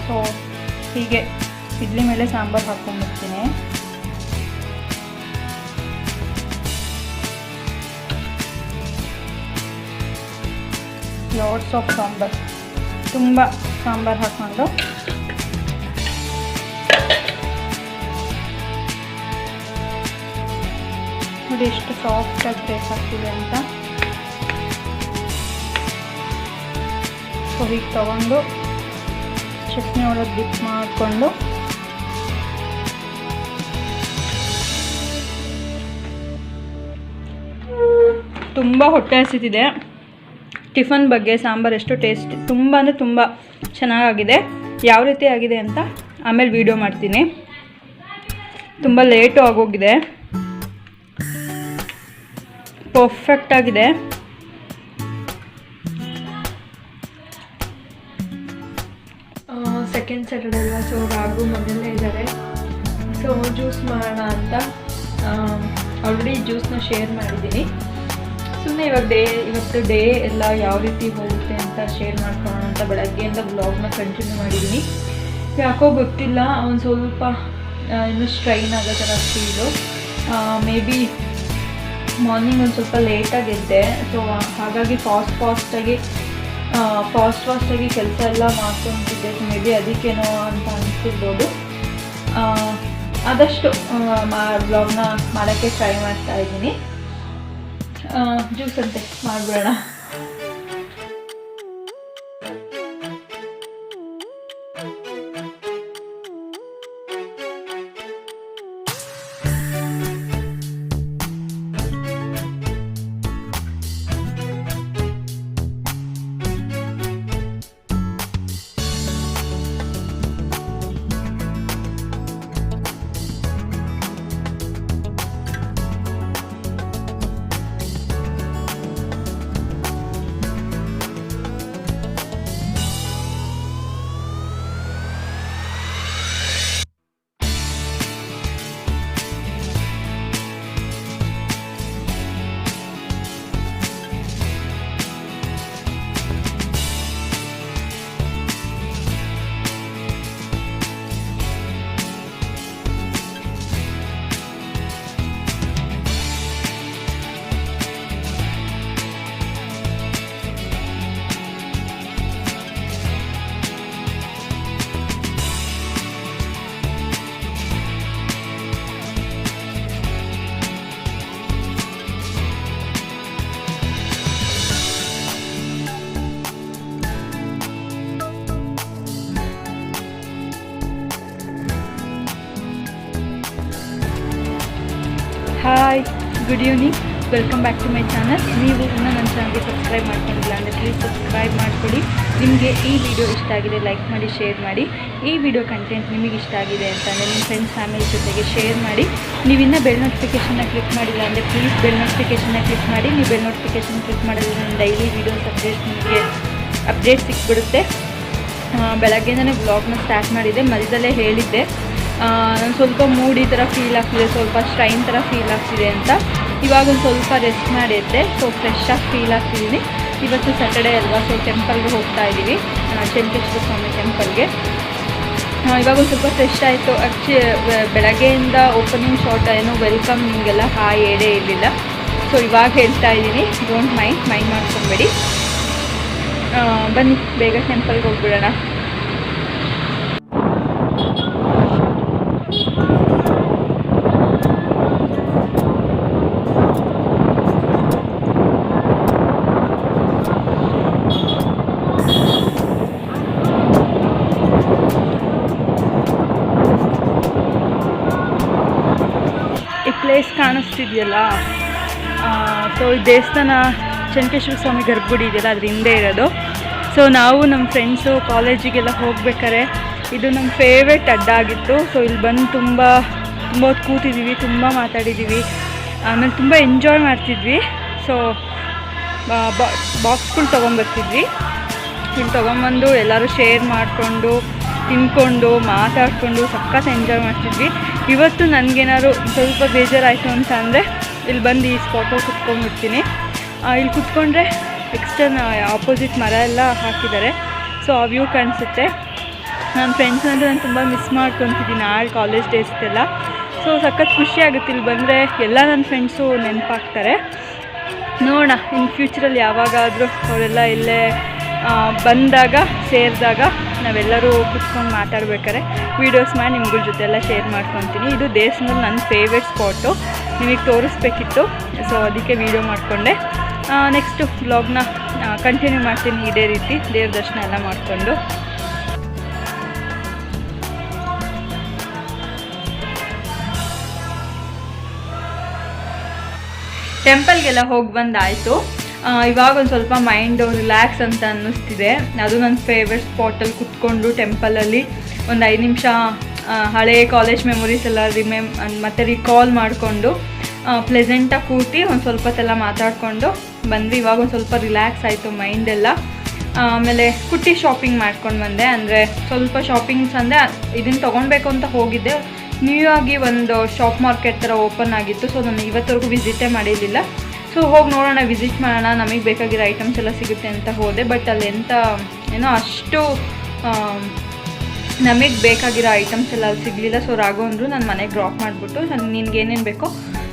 ಸೊ ಹೀಗೆ ಇಡ್ಲಿ ಮೇಲೆ ಸಾಂಬಾರು ಹಾಕ್ಕೊಂಡ್ಬಿಡ್ತೀನಿ. ಲಾಟ್ಸ್ ಆಫ್ ಸಾಂಬಾರು, ತುಂಬ ಸಾಂಬಾರು ಹಾಕ್ಕೊಂಡು ನೋಡಿ ಎಷ್ಟು ಸಾಫ್ಟಾಗಿ ಬೇಸ್ ಆಗ್ತಿದೆ ಅಂತ. ಸೊ ಹೀಗೆ ತಗೊಂಡು ಚಟ್ನಿ ಒಳಗೆ ಡಿಪ್ ಮಾಡಿಕೊಂಡು ತುಂಬ ಹೊಟ್ಟೆ ಹಸಿತಿದೆ. ಟಿಫನ್ ಬಗ್ಗೆ ಸಾಂಬಾರು ಎಷ್ಟು ಟೇಸ್ಟ್, ತುಂಬ ಅಂದರೆ ತುಂಬ ಚೆನ್ನಾಗಾಗಿದೆ. ಯಾವ ರೀತಿ ಆಗಿದೆ ಅಂತ ಆಮೇಲೆ ವಿಡಿಯೋ ಮಾಡ್ತೀನಿ. ತುಂಬ ಲೇಟು ಆಗೋಗಿದೆ, ಪರ್ಫೆಕ್ಟ್ ಆಗಿದೆ. ಸೆಕೆಂಡ್ ಸ್ಯಾಟರ್ಡೇ ಅಲ್ಲ, ಸೊ ರಾಘು ಮನೆಯಲ್ಲೇ ಇದ್ದಾರೆ. ಸೊ ಜ್ಯೂಸ್ ಮಾಡೋಣ ಅಂತ ಆಲ್ರೆಡಿ ಜ್ಯೂಸ್ನ ಶೇರ್ ಮಾಡಿದ್ದೀನಿ. ಸುಮ್ಮನೆ ಇವತ್ತು ಡೇ ಎಲ್ಲ ಯಾವ ರೀತಿ ಹೋಗುತ್ತೆ ಅಂತ ಶೇರ್ ಮಾಡ್ಕೊಳ್ಳೋಣ ಅಂತ ಬೆಳಗ್ಗೆಯಿಂದ ವ್ಲಾಗ್ನ ಕಂಟಿನ್ಯೂ ಮಾಡಿದ್ದೀನಿ. ಯಾಕೋ ಗೊತ್ತಿಲ್ಲ, ಒಂದು ಸ್ವಲ್ಪ ಇನ್ನೂ ಸ್ಟ್ರೈನ್ ಆಗೋ ಥರ ಫೀಲು. ಮೇ ಬಿ ಮಾರ್ನಿಂಗ್ ಒಂದು ಸ್ವಲ್ಪ ಲೇಟಾಗಿ ಎದ್ದೆ. ಸೊ ಹಾಗಾಗಿ ಫಾಸ್ಟಾಗಿ ಕೆಲಸ ಎಲ್ಲ ಮಾಡ್ಕೊತಿದ್ದೆ. ಮೇ ಬಿ ಅದಕ್ಕೇನೋ ಅಂತ ಅನಿಸ್ತಿರ್ಬೋದು. ಆದಷ್ಟು ವ್ಲಾಗ್ನ ಮಾಡೋಕ್ಕೆ ಟ್ರೈ ಮಾಡ್ತಾ ಇದ್ದೀನಿ. ಜ್ಯೂಸ್ ಅಂತೆ ಮಾಡಿಬಿಡೋಣ. Hi, good evening, welcome back to my channel. ನೀವು ಇನ್ನೂ ನನ್ನ ಚಾನಲ್ಗೆ ಸಬ್ಸ್ಕ್ರೈಬ್ ಮಾಡ್ಕೊಂಡಿಲ್ಲ ಅಂದರೆ ಪ್ಲೀಸ್ ಸಬ್ಸ್ಕ್ರೈಬ್ ಮಾಡಿಕೊಡಿ. ನಿಮಗೆ ಈ ವಿಡಿಯೋ ಇಷ್ಟ ಆಗಿದೆ ಲೈಕ್ ಮಾಡಿ, ಶೇರ್ ಮಾಡಿ. ಈ ವಿಡಿಯೋ ಕಂಟೆಂಟ್ ನಿಮಗೆ ಇಷ್ಟ ಆಗಿದೆ ಅಂತಂದರೆ ನಿಮ್ಮ ಫ್ರೆಂಡ್ಸ್ ಫ್ಯಾಮಿಲಿ ಜೊತೆಗೆ ಶೇರ್ ಮಾಡಿ. ನೀವಿನ್ನೂ ಬೆಲ್ ನೋಟಿಫಿಕೇಷನ್ನ ಕ್ಲಿಕ್ ಮಾಡಿಲ್ಲ ಅಂದರೆ ಪ್ಲೀಸ್ ಬೆಲ್ ನೋಟಿಫಿಕೇಷನ್ನ ಕ್ಲಿಕ್ ಮಾಡಿ. ನೀವು ಬೆಲ್ ನೋಟಿಫಿಕೇಷನ್ ಕ್ಲಿಕ್ ಮಾಡಿದ್ರೆ ನನ್ನ ಡೈಲಿ ವೀಡಿಯೋಸ್ ನಿಮಗೆ ಅಪ್ಡೇಟ್ ಸಿಕ್ಬಿಡುತ್ತೆ. ಬೆಳಗ್ಗೆನೇ ವ್ಲಾಗ್ನ ಸ್ಟಾರ್ಟ್ ಮಾಡಿದ್ದೆ, ಮಧ್ಯದಲ್ಲೇ ಹೇಳಿದ್ದೆ ನಾನು ಸ್ವಲ್ಪ ಮೂಡ್ ಈ ಥರ ಫೀಲ್ ಆಗ್ತಿದೆ, ಸ್ವಲ್ಪ ಸ್ಟ್ರೈನ್ ಥರ ಫೀಲ್ ಆಗ್ತಿದೆ ಅಂತ. ಇವಾಗ ಒಂದು ಸ್ವಲ್ಪ ರೆಸ್ಟ್ ಮಾಡಿದ್ದೆ, ಸೊ ಫ್ರೆಶ್ ಆಗಿ ಫೀಲ್ ಆಗ್ತಿದ್ದೀನಿ. ಇವತ್ತು ಸ್ಯಾಟರ್ಡೇ ಅಲ್ವಾ, ಸೊ ಟೆಂಪಲ್ಗೆ ಹೋಗ್ತಾ ಇದ್ದೀವಿ, ಚೆನ್ನಕೇಶ್ವರ ಸ್ವಾಮಿ ಟೆಂಪಲ್ಗೆ. ಇವಾಗ ಒಂದು ಸ್ವಲ್ಪ ಫ್ರೆಶ್ ಆಯಿತು. ಬೆಳಗ್ಗೆಯಿಂದ ಓಪನಿಂಗ್ ಶಾಟ್ ಏನೋ ವೆಲ್ಕಮ್ ನಿಮಗೆಲ್ಲ ಹಾಯ್ ಹೇಳೇ ಇರಲಿಲ್ಲ, ಸೊ ಇವಾಗ ಹೇಳ್ತಾ ಇದ್ದೀನಿ. ಡೋಂಟ್ ಮೈಂಡ್ ಮಾಡ್ಕೊಬೇಡಿ. ಬನ್ನಿ ಬೇಗ ಟೆಂಪಲ್ಗೆ ಹೋಗ್ಬಿಡೋಣ. ಪ್ಲೇಸ್ ಕಾಣಿಸ್ತಿದೆಯಲ್ಲ, ಸೊ ಈ ದೇವಸ್ಥಾನ ಚೆನ್ನಕೇಶ್ವರ ಸ್ವಾಮಿ ಗರ್ಭಗುಡಿ ಇದೆಯಲ್ಲ, ಅದ್ರ ಹಿಂದೆ ಇರೋದು. ಸೊ ನಾವು ನಮ್ಮ ಫ್ರೆಂಡ್ಸು ಕಾಲೇಜಿಗೆಲ್ಲ ಹೋಗ್ಬೇಕಾರೆ ಇದು ನಮ್ಮ ಫೇವ್ರೆಟ್ ಅಡ್ಡ ಆಗಿತ್ತು. ಸೊ ಇಲ್ಲಿ ಬಂದು ತುಂಬ ತುಂಬ ಹೊತ್ತು ಕೂತಿದ್ದೀವಿ, ತುಂಬ ಮಾತಾಡಿದ್ದೀವಿ, ಆಮೇಲೆ ತುಂಬ ಎಂಜಾಯ್ ಮಾಡ್ತಿದ್ವಿ. ಸೊ ಬಾಕ್ಸ್ಗಳು ತೊಗೊಂಬರ್ತಿದ್ವಿ, ಇಲ್ಲಿ ತೊಗೊಂಬಂದು ಎಲ್ಲರೂ ಶೇರ್ ಮಾಡಿಕೊಂಡು ತಿನ್ಕೊಂಡು ಮಾತಾಡಿಕೊಂಡು ಸಖತ್ ಎಂಜಾಯ್ ಮಾಡ್ತಿದ್ವಿ. ಇವತ್ತು ನನಗೇನಾದ್ರು ಸ್ವಲ್ಪ ಬೇಜಾರಾಯಿತು ಅಂತ ಅಂದರೆ ಇಲ್ಲಿ ಬಂದು ಈ ಸ್ಪಾಟಲ್ಲಿ ಕುತ್ಕೊಂಡ್ಬಿಡ್ತೀನಿ. ಇಲ್ಲಿ ಕುತ್ಕೊಂಡ್ರೆ ಎಕ್ಸ್ಟರ್ನ್ ಆಪೋಸಿಟ್ ಮರ ಎಲ್ಲ ಹಾಕಿದ್ದಾರೆ, ಸೊ ಆ ವ್ಯೂ ಕಾಣಿಸುತ್ತೆ. ನನ್ನ ಫ್ರೆಂಡ್ಸ್ ಅಂದರೆ ನಾನು ತುಂಬ ಮಿಸ್ ಮಾಡ್ಕೊತಿದ್ದೀನಿ ಕಾಲೇಜ್ ಡೇಸ್ದೆಲ್ಲ. ಸೊ ಸಖತ್ ಖುಷಿ ಆಗುತ್ತೆ ಇಲ್ಲಿ ಬಂದರೆ, ಎಲ್ಲ ನನ್ನ ಫ್ರೆಂಡ್ಸು ನೆನಪಾಗ್ತಾರೆ. ನೋಡೋಣ ಇನ್ ಫ್ಯೂಚರಲ್ಲಿ ಯಾವಾಗಾದರೂ ಅವರೆಲ್ಲ ಇಲ್ಲೇ ಬಂದಾಗ ಸೇರಿದಾಗ ನಾವೆಲ್ಲರೂ ಕುತ್ಕೊಂಡು ಮಾತಾಡ್ಬೇಕಾದ್ರೆ ವೀಡಿಯೋಸ್ ಮಾಡಿ ನಿಮ್ಗಳ ಜೊತೆ ಎಲ್ಲ ಶೇರ್ ಮಾಡ್ಕೊತೀನಿ. ಇದು ದೇವಸ್ಥಾನದಲ್ಲಿ ನನ್ನ ಫೇವ್ರೆಟ್ ಸ್ಪಾಟು, ನಿಮಗೆ ತೋರಿಸ್ಬೇಕಿತ್ತು, ಸೊ ಅದಕ್ಕೆ ವೀಡಿಯೋ ಮಾಡಿಕೊಂಡೆ. ನೆಕ್ಸ್ಟು ವ್ಲಾಗ್ನ ಕಂಟಿನ್ಯೂ ಮಾಡ್ತೀನಿ ಇದೇ ರೀತಿ ದೇವ್ರ ದರ್ಶನ ಎಲ್ಲ ಮಾಡಿಕೊಂಡು. ಟೆಂಪಲ್ಗೆಲ್ಲ ಹೋಗಿ ಬಂದಾಯಿತು. ಇವಾಗ ಒಂದು ಸ್ವಲ್ಪ ಮೈಂಡು ರಿಲ್ಯಾಕ್ಸ್ ಅಂತ ಅನ್ನಿಸ್ತಿದೆ. ಅದು ನನ್ನ ಫೇವ್ರೆಟ್ ಸ್ಪಾಟಲ್ಲಿ ಕುತ್ಕೊಂಡು ಟೆಂಪಲಲ್ಲಿ ಒಂದು 5 ನಿಮಿಷ ಹಳೇ ಕಾಲೇಜ್ ಮೆಮೊರೀಸ್ ಎಲ್ಲ ಮತ್ತೆ ರಿಕಾಲ್ ಮಾಡಿಕೊಂಡು ಪ್ಲೆಸೆಂಟಾಗಿ ಕೂತಿ ಒಂದು ಸ್ವಲ್ಪ ಹೊತ್ತೆಲ್ಲ ಮಾತಾಡಿಕೊಂಡು ಬಂದ್ವಿ. ಇವಾಗ ಒಂದು ಸ್ವಲ್ಪ ರಿಲ್ಯಾಕ್ಸ್ ಆಯಿತು ಮೈಂಡೆಲ್ಲ. ಆಮೇಲೆ ಕುಟ್ಟಿ ಶಾಪಿಂಗ್ ಮಾಡ್ಕೊಂಡು ಬಂದೆ. ಅಂದರೆ ಸ್ವಲ್ಪ ಶಾಪಿಂಗ್ಸ್ ಅಂದರೆ ಇದನ್ನು ತೊಗೊಳ್ಬೇಕು ಅಂತ ಹೋಗಿದ್ದೆ. ನ್ಯೂ ಆಗಿ ಒಂದು ಶಾಪ್ ಮಾರ್ಕೆಟ್ ಥರ ಓಪನ್ ಆಗಿತ್ತು, ಸೊ ನಾನು ಇವತ್ತವರೆಗೂ ವಿಸಿಟೇ ಮಾಡಿರಲಿಲ್ಲ. ಸೊ ಹೋಗಿ ನೋಡೋಣ, ವಿಸಿಟ್ ಮಾಡೋಣ, ನಮಗೆ ಬೇಕಾಗಿರೋ ಐಟಮ್ಸ್ ಎಲ್ಲ ಸಿಗುತ್ತೆ ಅಂತ ಹೋದೆ. ಬಟ್ ಅಲ್ಲಿ ಏನೋ ಅಷ್ಟು ನಮಗೆ ಬೇಕಾಗಿರೋ ಐಟಮ್ಸ್ ಎಲ್ಲ ಅಲ್ಲಿ ಸಿಗಲಿಲ್ಲ. ಸೊ ರಾಘವ್ ಅಂದರು ನಾನು ಮನೆಗೆ ಡ್ರಾಪ್ ಮಾಡಿಬಿಟ್ಟು ನಿನ್ಗೆ ಏನೇನು ಬೇಕೋ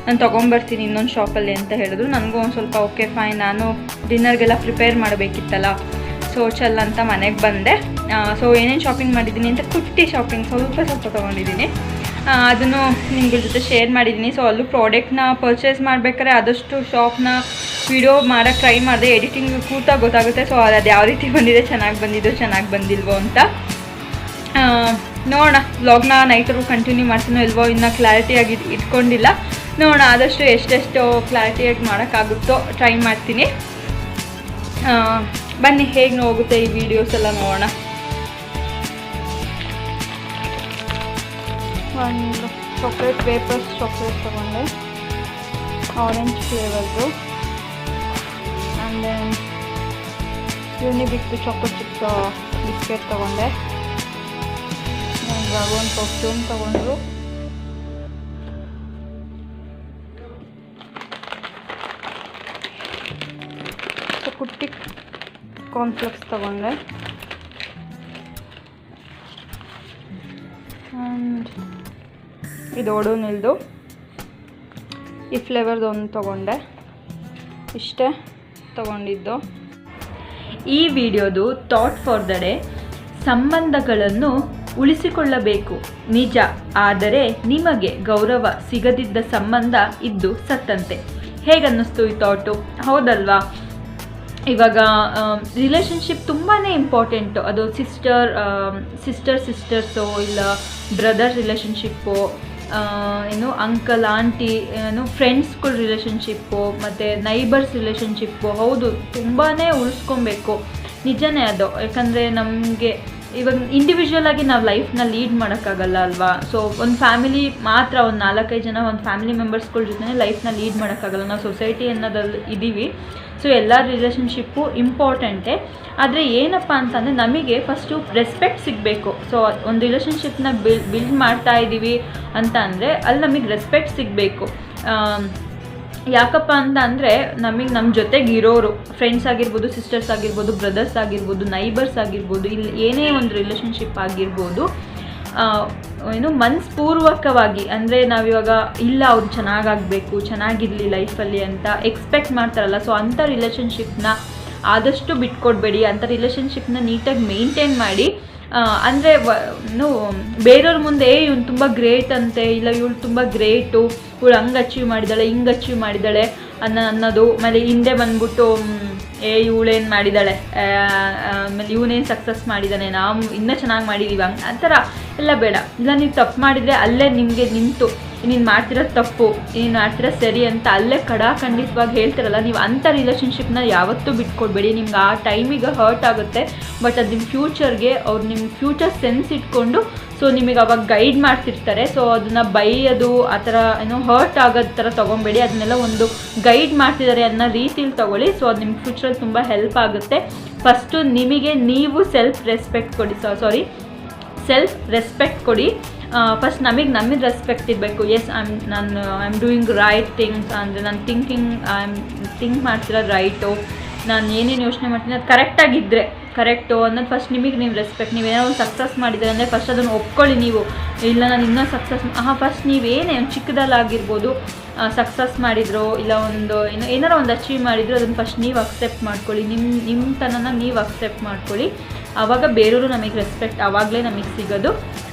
ನಾನು ತೊಗೊಂಬರ್ತೀನಿ ಇನ್ನೊಂದು ಶಾಪಲ್ಲಿ ಅಂತ ಹೇಳಿದ್ರು. ನನಗೂ ಒಂದು ಸ್ವಲ್ಪ ಓಕೆ ಫೈನ್, ನಾನು ಡಿನ್ನರ್ಗೆಲ್ಲ ಪ್ರಿಪೇರ್ ಮಾಡಬೇಕಿತ್ತಲ್ಲ, ಸೊ ಚಲ್ ಅಂತ ಮನೆಗೆ ಬಂದೆ. ಸೊ ಏನೇನು ಶಾಪಿಂಗ್ ಮಾಡಿದ್ದೀನಿ ಅಂತ ಕುಟ್ಟಿ ಶಾಪಿಂಗ್ ಸ್ವಲ್ಪ ತೊಗೊಂಡಿದ್ದೀನಿ, ಅದನ್ನು ನಿಮ್ಗಳ ಜೊತೆ ಶೇರ್ ಮಾಡಿದ್ದೀನಿ. ಸೊ ಅಲ್ಲೂ ಪ್ರಾಡಕ್ಟ್ನ ಪರ್ಚೇಸ್ ಮಾಡಬೇಕಾದ್ರೆ ಆದಷ್ಟು ಶಾಪ್ನ ವಿಡಿಯೋ ಮಾಡೋಕ್ಕೆ ಟ್ರೈ ಮಾಡಿದೆ. ಎಡಿಟಿಂಗ್ ಕೂತಾಗ ಗೊತ್ತಾಗುತ್ತೆ, ಸೊ ಅದು ಯಾವ ರೀತಿ ಬಂದಿದೆ, ಚೆನ್ನಾಗಿ ಬಂದಿಲ್ವೋ ಅಂತ. ನೋಡೋಣ ವ್ಲಾಗ್ನ ನೈಟರು ಕಂಟಿನ್ಯೂ ಮಾಡ್ತೀನೋ ಇಲ್ವೋ, ಇನ್ನೂ ಕ್ಲಾರಿಟಿಯಾಗಿ ಇಟ್ಕೊಂಡಿಲ್ಲ. ನೋಡೋಣ ಆದಷ್ಟು ಎಷ್ಟೆಷ್ಟು ಕ್ಲಾರಿಟಿಯಾಗಿ ಮಾಡೋಕ್ಕಾಗುತ್ತೋ ಟ್ರೈ ಮಾಡ್ತೀನಿ. ಬನ್ನಿ ಹೇಗೆ ಹೋಗುತ್ತೆ ಈ ವಿಡಿಯೋಸ್ ಎಲ್ಲ ನೋಡೋಣ. ಒಂದು ಚಾಕ್ಲೇಟ್ ವೇಪರ್ಸ್ ಚಾಕ್ಲೇಟ್ ತೊಗೊಂಡೆ, ಆರೆಂಜ್ ಫ್ಲೇವರ್ದು. And then Unibic choco chips biscuit ತೊಗೊಂಡೆ. ಒಂದು ಪರ್ಫ್ಯೂಮ್ ತೊಗೊಂಡ್ರು. ಕುಟ್ಟಿ ಕಾರ್ನ್ಫ್ಲೆಕ್ಸ್ ತೊಗೊಂಡೆ. ಆ್ಯಂಡ್ ಇದು ಒಡೋನಿಲ್ದು ಈ ಫ್ಲೇವರ್ದು ಒಂದು ತೊಗೊಂಡೆ. ಇಷ್ಟೇ ತೊಗೊಂಡಿದ್ದು. ಈ ವಿಡಿಯೋದು ಥಾಟ್ ಫಾರ್ ದ ಡೇ: ಸಂಬಂಧಗಳನ್ನು ಉಳಿಸಿಕೊಳ್ಳಬೇಕು ನಿಜ, ಆದರೆ ನಿಮಗೆ ಗೌರವ ಸಿಗದಿದ್ದ ಸಂಬಂಧ ಇದ್ದು ಸತ್ತಂತೆ. ಹೇಗನ್ನಿಸ್ತು ಈ ಥಾಟು? ಹೌದಲ್ವಾ? ಇವಾಗ ರಿಲೇಷನ್ಶಿಪ್ ತುಂಬಾ ಇಂಪಾರ್ಟೆಂಟು. ಅದು ಸಿಸ್ಟರ್ಸು ಇಲ್ಲ ಬ್ರದರ್ ರಿಲೇಷನ್ಶಿಪ್ಪು, ಅಂಕಲ್ ಆಂಟಿ, ಫ್ರೆಂಡ್ಸ್ಗಳ ರಿಲೇಷನ್ಶಿಪ್ಪು, ಮತ್ತು ನೈಬರ್ಸ್ ರಿಲೇಷನ್ಶಿಪ್ಪು. ಹೌದು, ತುಂಬಾ ಉಳಿಸ್ಕೊಬೇಕು, ನಿಜನೇ ಅದು. ಯಾಕಂದರೆ ನಮಗೆ ಇವಾಗ ಇಂಡಿವಿಜುವಲ್ ಆಗಿ ನಾವು ಲೈಫ್ನ ಲೀಡ್ ಮಾಡೋಕ್ಕಾಗಲ್ಲ ಅಲ್ವಾ? ಸೊ ಒಂದು ಫ್ಯಾಮಿಲಿ ಮಾತ್ರ, ಒಂದು 4-5 ಜನ ಒಂದು ಫ್ಯಾಮಿಲಿ ಮೆಂಬರ್ಸ್ಗಳ ಜೊತೆ ಲೈಫ್ನ ಲೀಡ್ ಮಾಡೋಕ್ಕಾಗಲ್ಲ. ನಾವು ಸೊಸೈಟಿ ಅನ್ನೋದಲ್ಲಿ ಇದ್ದೀವಿ. ಸೊ ಎಲ್ಲ ರಿಲೇಷನ್ಶಿಪ್ಪು ಇಂಪಾರ್ಟೆಂಟೇ. ಆದರೆ ಏನಪ್ಪ ಅಂತಂದರೆ ನಮಗೆ ಫಸ್ಟು ರೆಸ್ಪೆಕ್ಟ್ ಸಿಗಬೇಕು. ಸೊ ಒಂದು ರಿಲೇಷನ್ಶಿಪ್ನ ಬಿಲ್ಡ್ ಮಾಡ್ತಾ ಇದ್ದೀವಿ ಅಂತ ಅಂದರೆ ಅಲ್ಲಿ ನಮಗೆ ರೆಸ್ಪೆಕ್ಟ್ ಸಿಗಬೇಕು. ಯಾಕಪ್ಪ ಅಂತ ಅಂದರೆ ನಮ್ಮ ಜೊತೆಗೆ ಇರೋರು, ಫ್ರೆಂಡ್ಸ್ ಆಗಿರ್ಬೋದು, ಸಿಸ್ಟರ್ಸ್ ಆಗಿರ್ಬೋದು, ಬ್ರದರ್ಸ್ ಆಗಿರ್ಬೋದು, ನೈಬರ್ಸ್ ಆಗಿರ್ಬೋದು, ಇಲ್ಲಿ ಏನೇ ಒಂದು ರಿಲೇಷನ್ಶಿಪ್ ಆಗಿರ್ಬೋದು, ಮನಸ್ಪೂರ್ವಕವಾಗಿ ಅಂದರೆ ನಾವಿವಾಗ ಇಲ್ಲ ಅವ್ರು ಚೆನ್ನಾಗಾಗಬೇಕು, ಚೆನ್ನಾಗಿರಲಿ ಲೈಫಲ್ಲಿ ಅಂತ ಎಕ್ಸ್ಪೆಕ್ಟ್ ಮಾಡ್ತಾರಲ್ಲ. ಸೊ ಅಂಥ ರಿಲೇಷನ್ಶಿಪ್ನ ಆದಷ್ಟು ಬಿಟ್ಕೊಡ್ಬೇಡಿ. ಅಂಥ ರಿಲೇಷನ್ಶಿಪ್ನ ನೀಟಾಗಿ ಮೇಂಟೈನ್ ಮಾಡಿ. ಅಂದರೆ ಬೇರೆಯವ್ರ ಮುಂದೆ ಇವನು ತುಂಬ ಗ್ರೇಟ್ ಅಂತೆ, ಇಲ್ಲ ಇವಳು ತುಂಬ ಗ್ರೇಟು, ಇವಳು ಹಂಗೆ ಅಚೀವ್ ಮಾಡಿದ್ದಾಳೆ, ಹಿಂಗೆ ಅಚೀವ್ ಮಾಡಿದ್ದಾಳೆ ಅನ್ನೋದು. ಆಮೇಲೆ ಹಿಂದೆ ಬಂದ್ಬಿಟ್ಟು ಇವಳೇನು ಮಾಡಿದ್ದಾಳೆ, ಆಮೇಲೆ ಇವನೇನು ಸಕ್ಸಸ್ ಮಾಡಿದ್ದಾನೆ, ನಾವು ಇನ್ನೂ ಚೆನ್ನಾಗಿ ಮಾಡಿದ್ದೀವಿ, ಆ ಥರ ಎಲ್ಲ ಬೇಡ. ಇಲ್ಲ ನೀವು ತಪ್ಪು ಮಾಡಿದರೆ ಅಲ್ಲೇ ನಿಮಗೆ ನಿಂತು ನೀನು ಮಾಡ್ತಿರೋದು ತಪ್ಪು, ನೀನು ಮಾಡ್ತಿರೋದು ಸರಿ ಅಂತ ಅಲ್ಲೇ ಖಂಡಿತವಾಗಿ ಹೇಳ್ತಿರಲ್ಲ, ನೀವು ಅಂಥ ರಿಲೇಷನ್ಶಿಪ್ನ ಯಾವತ್ತೂ ಬಿಟ್ಕೊಡ್ಬೇಡಿ. ನಿಮ್ಗೆ ಆ ಟೈಮಿಗೆ ಹರ್ಟ್ ಆಗುತ್ತೆ, ಬಟ್ ಅದು ನಿಮ್ಮ ಫ್ಯೂಚರ್ಗೆ ಅವ್ರು ನಿಮ್ಮ ಫ್ಯೂಚರ್ ಸೆನ್ಸ್ ಇಟ್ಕೊಂಡು ಸೊ ನಿಮಗೆ ಅವಾಗ ಗೈಡ್ ಮಾಡ್ತಿರ್ತಾರೆ. ಸೊ ಅದನ್ನು ಬೈಯೋದು ಆ ಥರ ಹರ್ಟ್ ಆಗೋದು ಥರ ತೊಗೊಬೇಡಿ. ಅದನ್ನೆಲ್ಲ ಒಂದು ಗೈಡ್ ಮಾಡ್ತಿದ್ದಾರೆ ಅನ್ನೋ ರೀತಿಲಿ ತೊಗೊಳ್ಳಿ. ಸೊ ಅದು ನಿಮ್ಮ ಫ್ಯೂಚರಲ್ಲಿ ತುಂಬ ಹೆಲ್ಪ್ ಆಗುತ್ತೆ. ಫಸ್ಟು ನಿಮಗೆ ನೀವು ಸೆಲ್ಫ್ ರೆಸ್ಪೆಕ್ಟ್ ಕೊಡಿ. ಫಸ್ಟ್ ನಮಗೆ ರೆಸ್ಪೆಕ್ಟ್ ಇರಬೇಕು. Yes I am doing right things, ಅಂದರೆ ನಾನು ಥಿಂಕ್ ಮಾಡ್ತಿರೋದು ರೈಟು, ನಾನು ಏನೇನು ಯೋಚನೆ ಮಾಡ್ತೀನಿ ಅದು ಕರೆಕ್ಟಾಗಿದ್ದರೆ ಕರೆಕ್ಟು ಅನ್ನೋದು ಫಸ್ಟ್ ನಿಮಗೆ ನೀವು ರೆಸ್ಪೆಕ್ಟ್. ನೀವೇನೋ ಒಂದು ಸಕ್ಸಸ್ ಮಾಡಿದರೆ ಅಂದರೆ ಫಸ್ಟ್ ಅದನ್ನು ಒಪ್ಕೊಳ್ಳಿ. ನೀವು ಇಲ್ಲ ನಾನು ಇನ್ನೂ ಸಕ್ಸಸ್ ಫಸ್ಟ್ ನೀವೇನೇ ಒಂದು ಚಿಕ್ಕದಲ್ಲಾಗಿರ್ಬೋದು ಸಕ್ಸಸ್ ಮಾಡಿದ್ರು, ಇಲ್ಲ ಒಂದು ಏನಾರು ಒಂದು ಅಚೀವ್ ಮಾಡಿದ್ರು, ಅದನ್ನು ಫಸ್ಟ್ ನೀವು ಅಕ್ಸೆಪ್ಟ್ ಮಾಡ್ಕೊಳ್ಳಿ. ನಿಮ್ಮ ತನನ ನೀವು ಅಕ್ಸೆಪ್ಟ್ ಮಾಡ್ಕೊಳ್ಳಿ. ಆವಾಗ ಬೇರೆಯವರು ನಮಗೆ ರೆಸ್ಪೆಕ್ಟ್ ಆವಾಗಲೇ ನಮಗೆ ಸಿಗೋದು.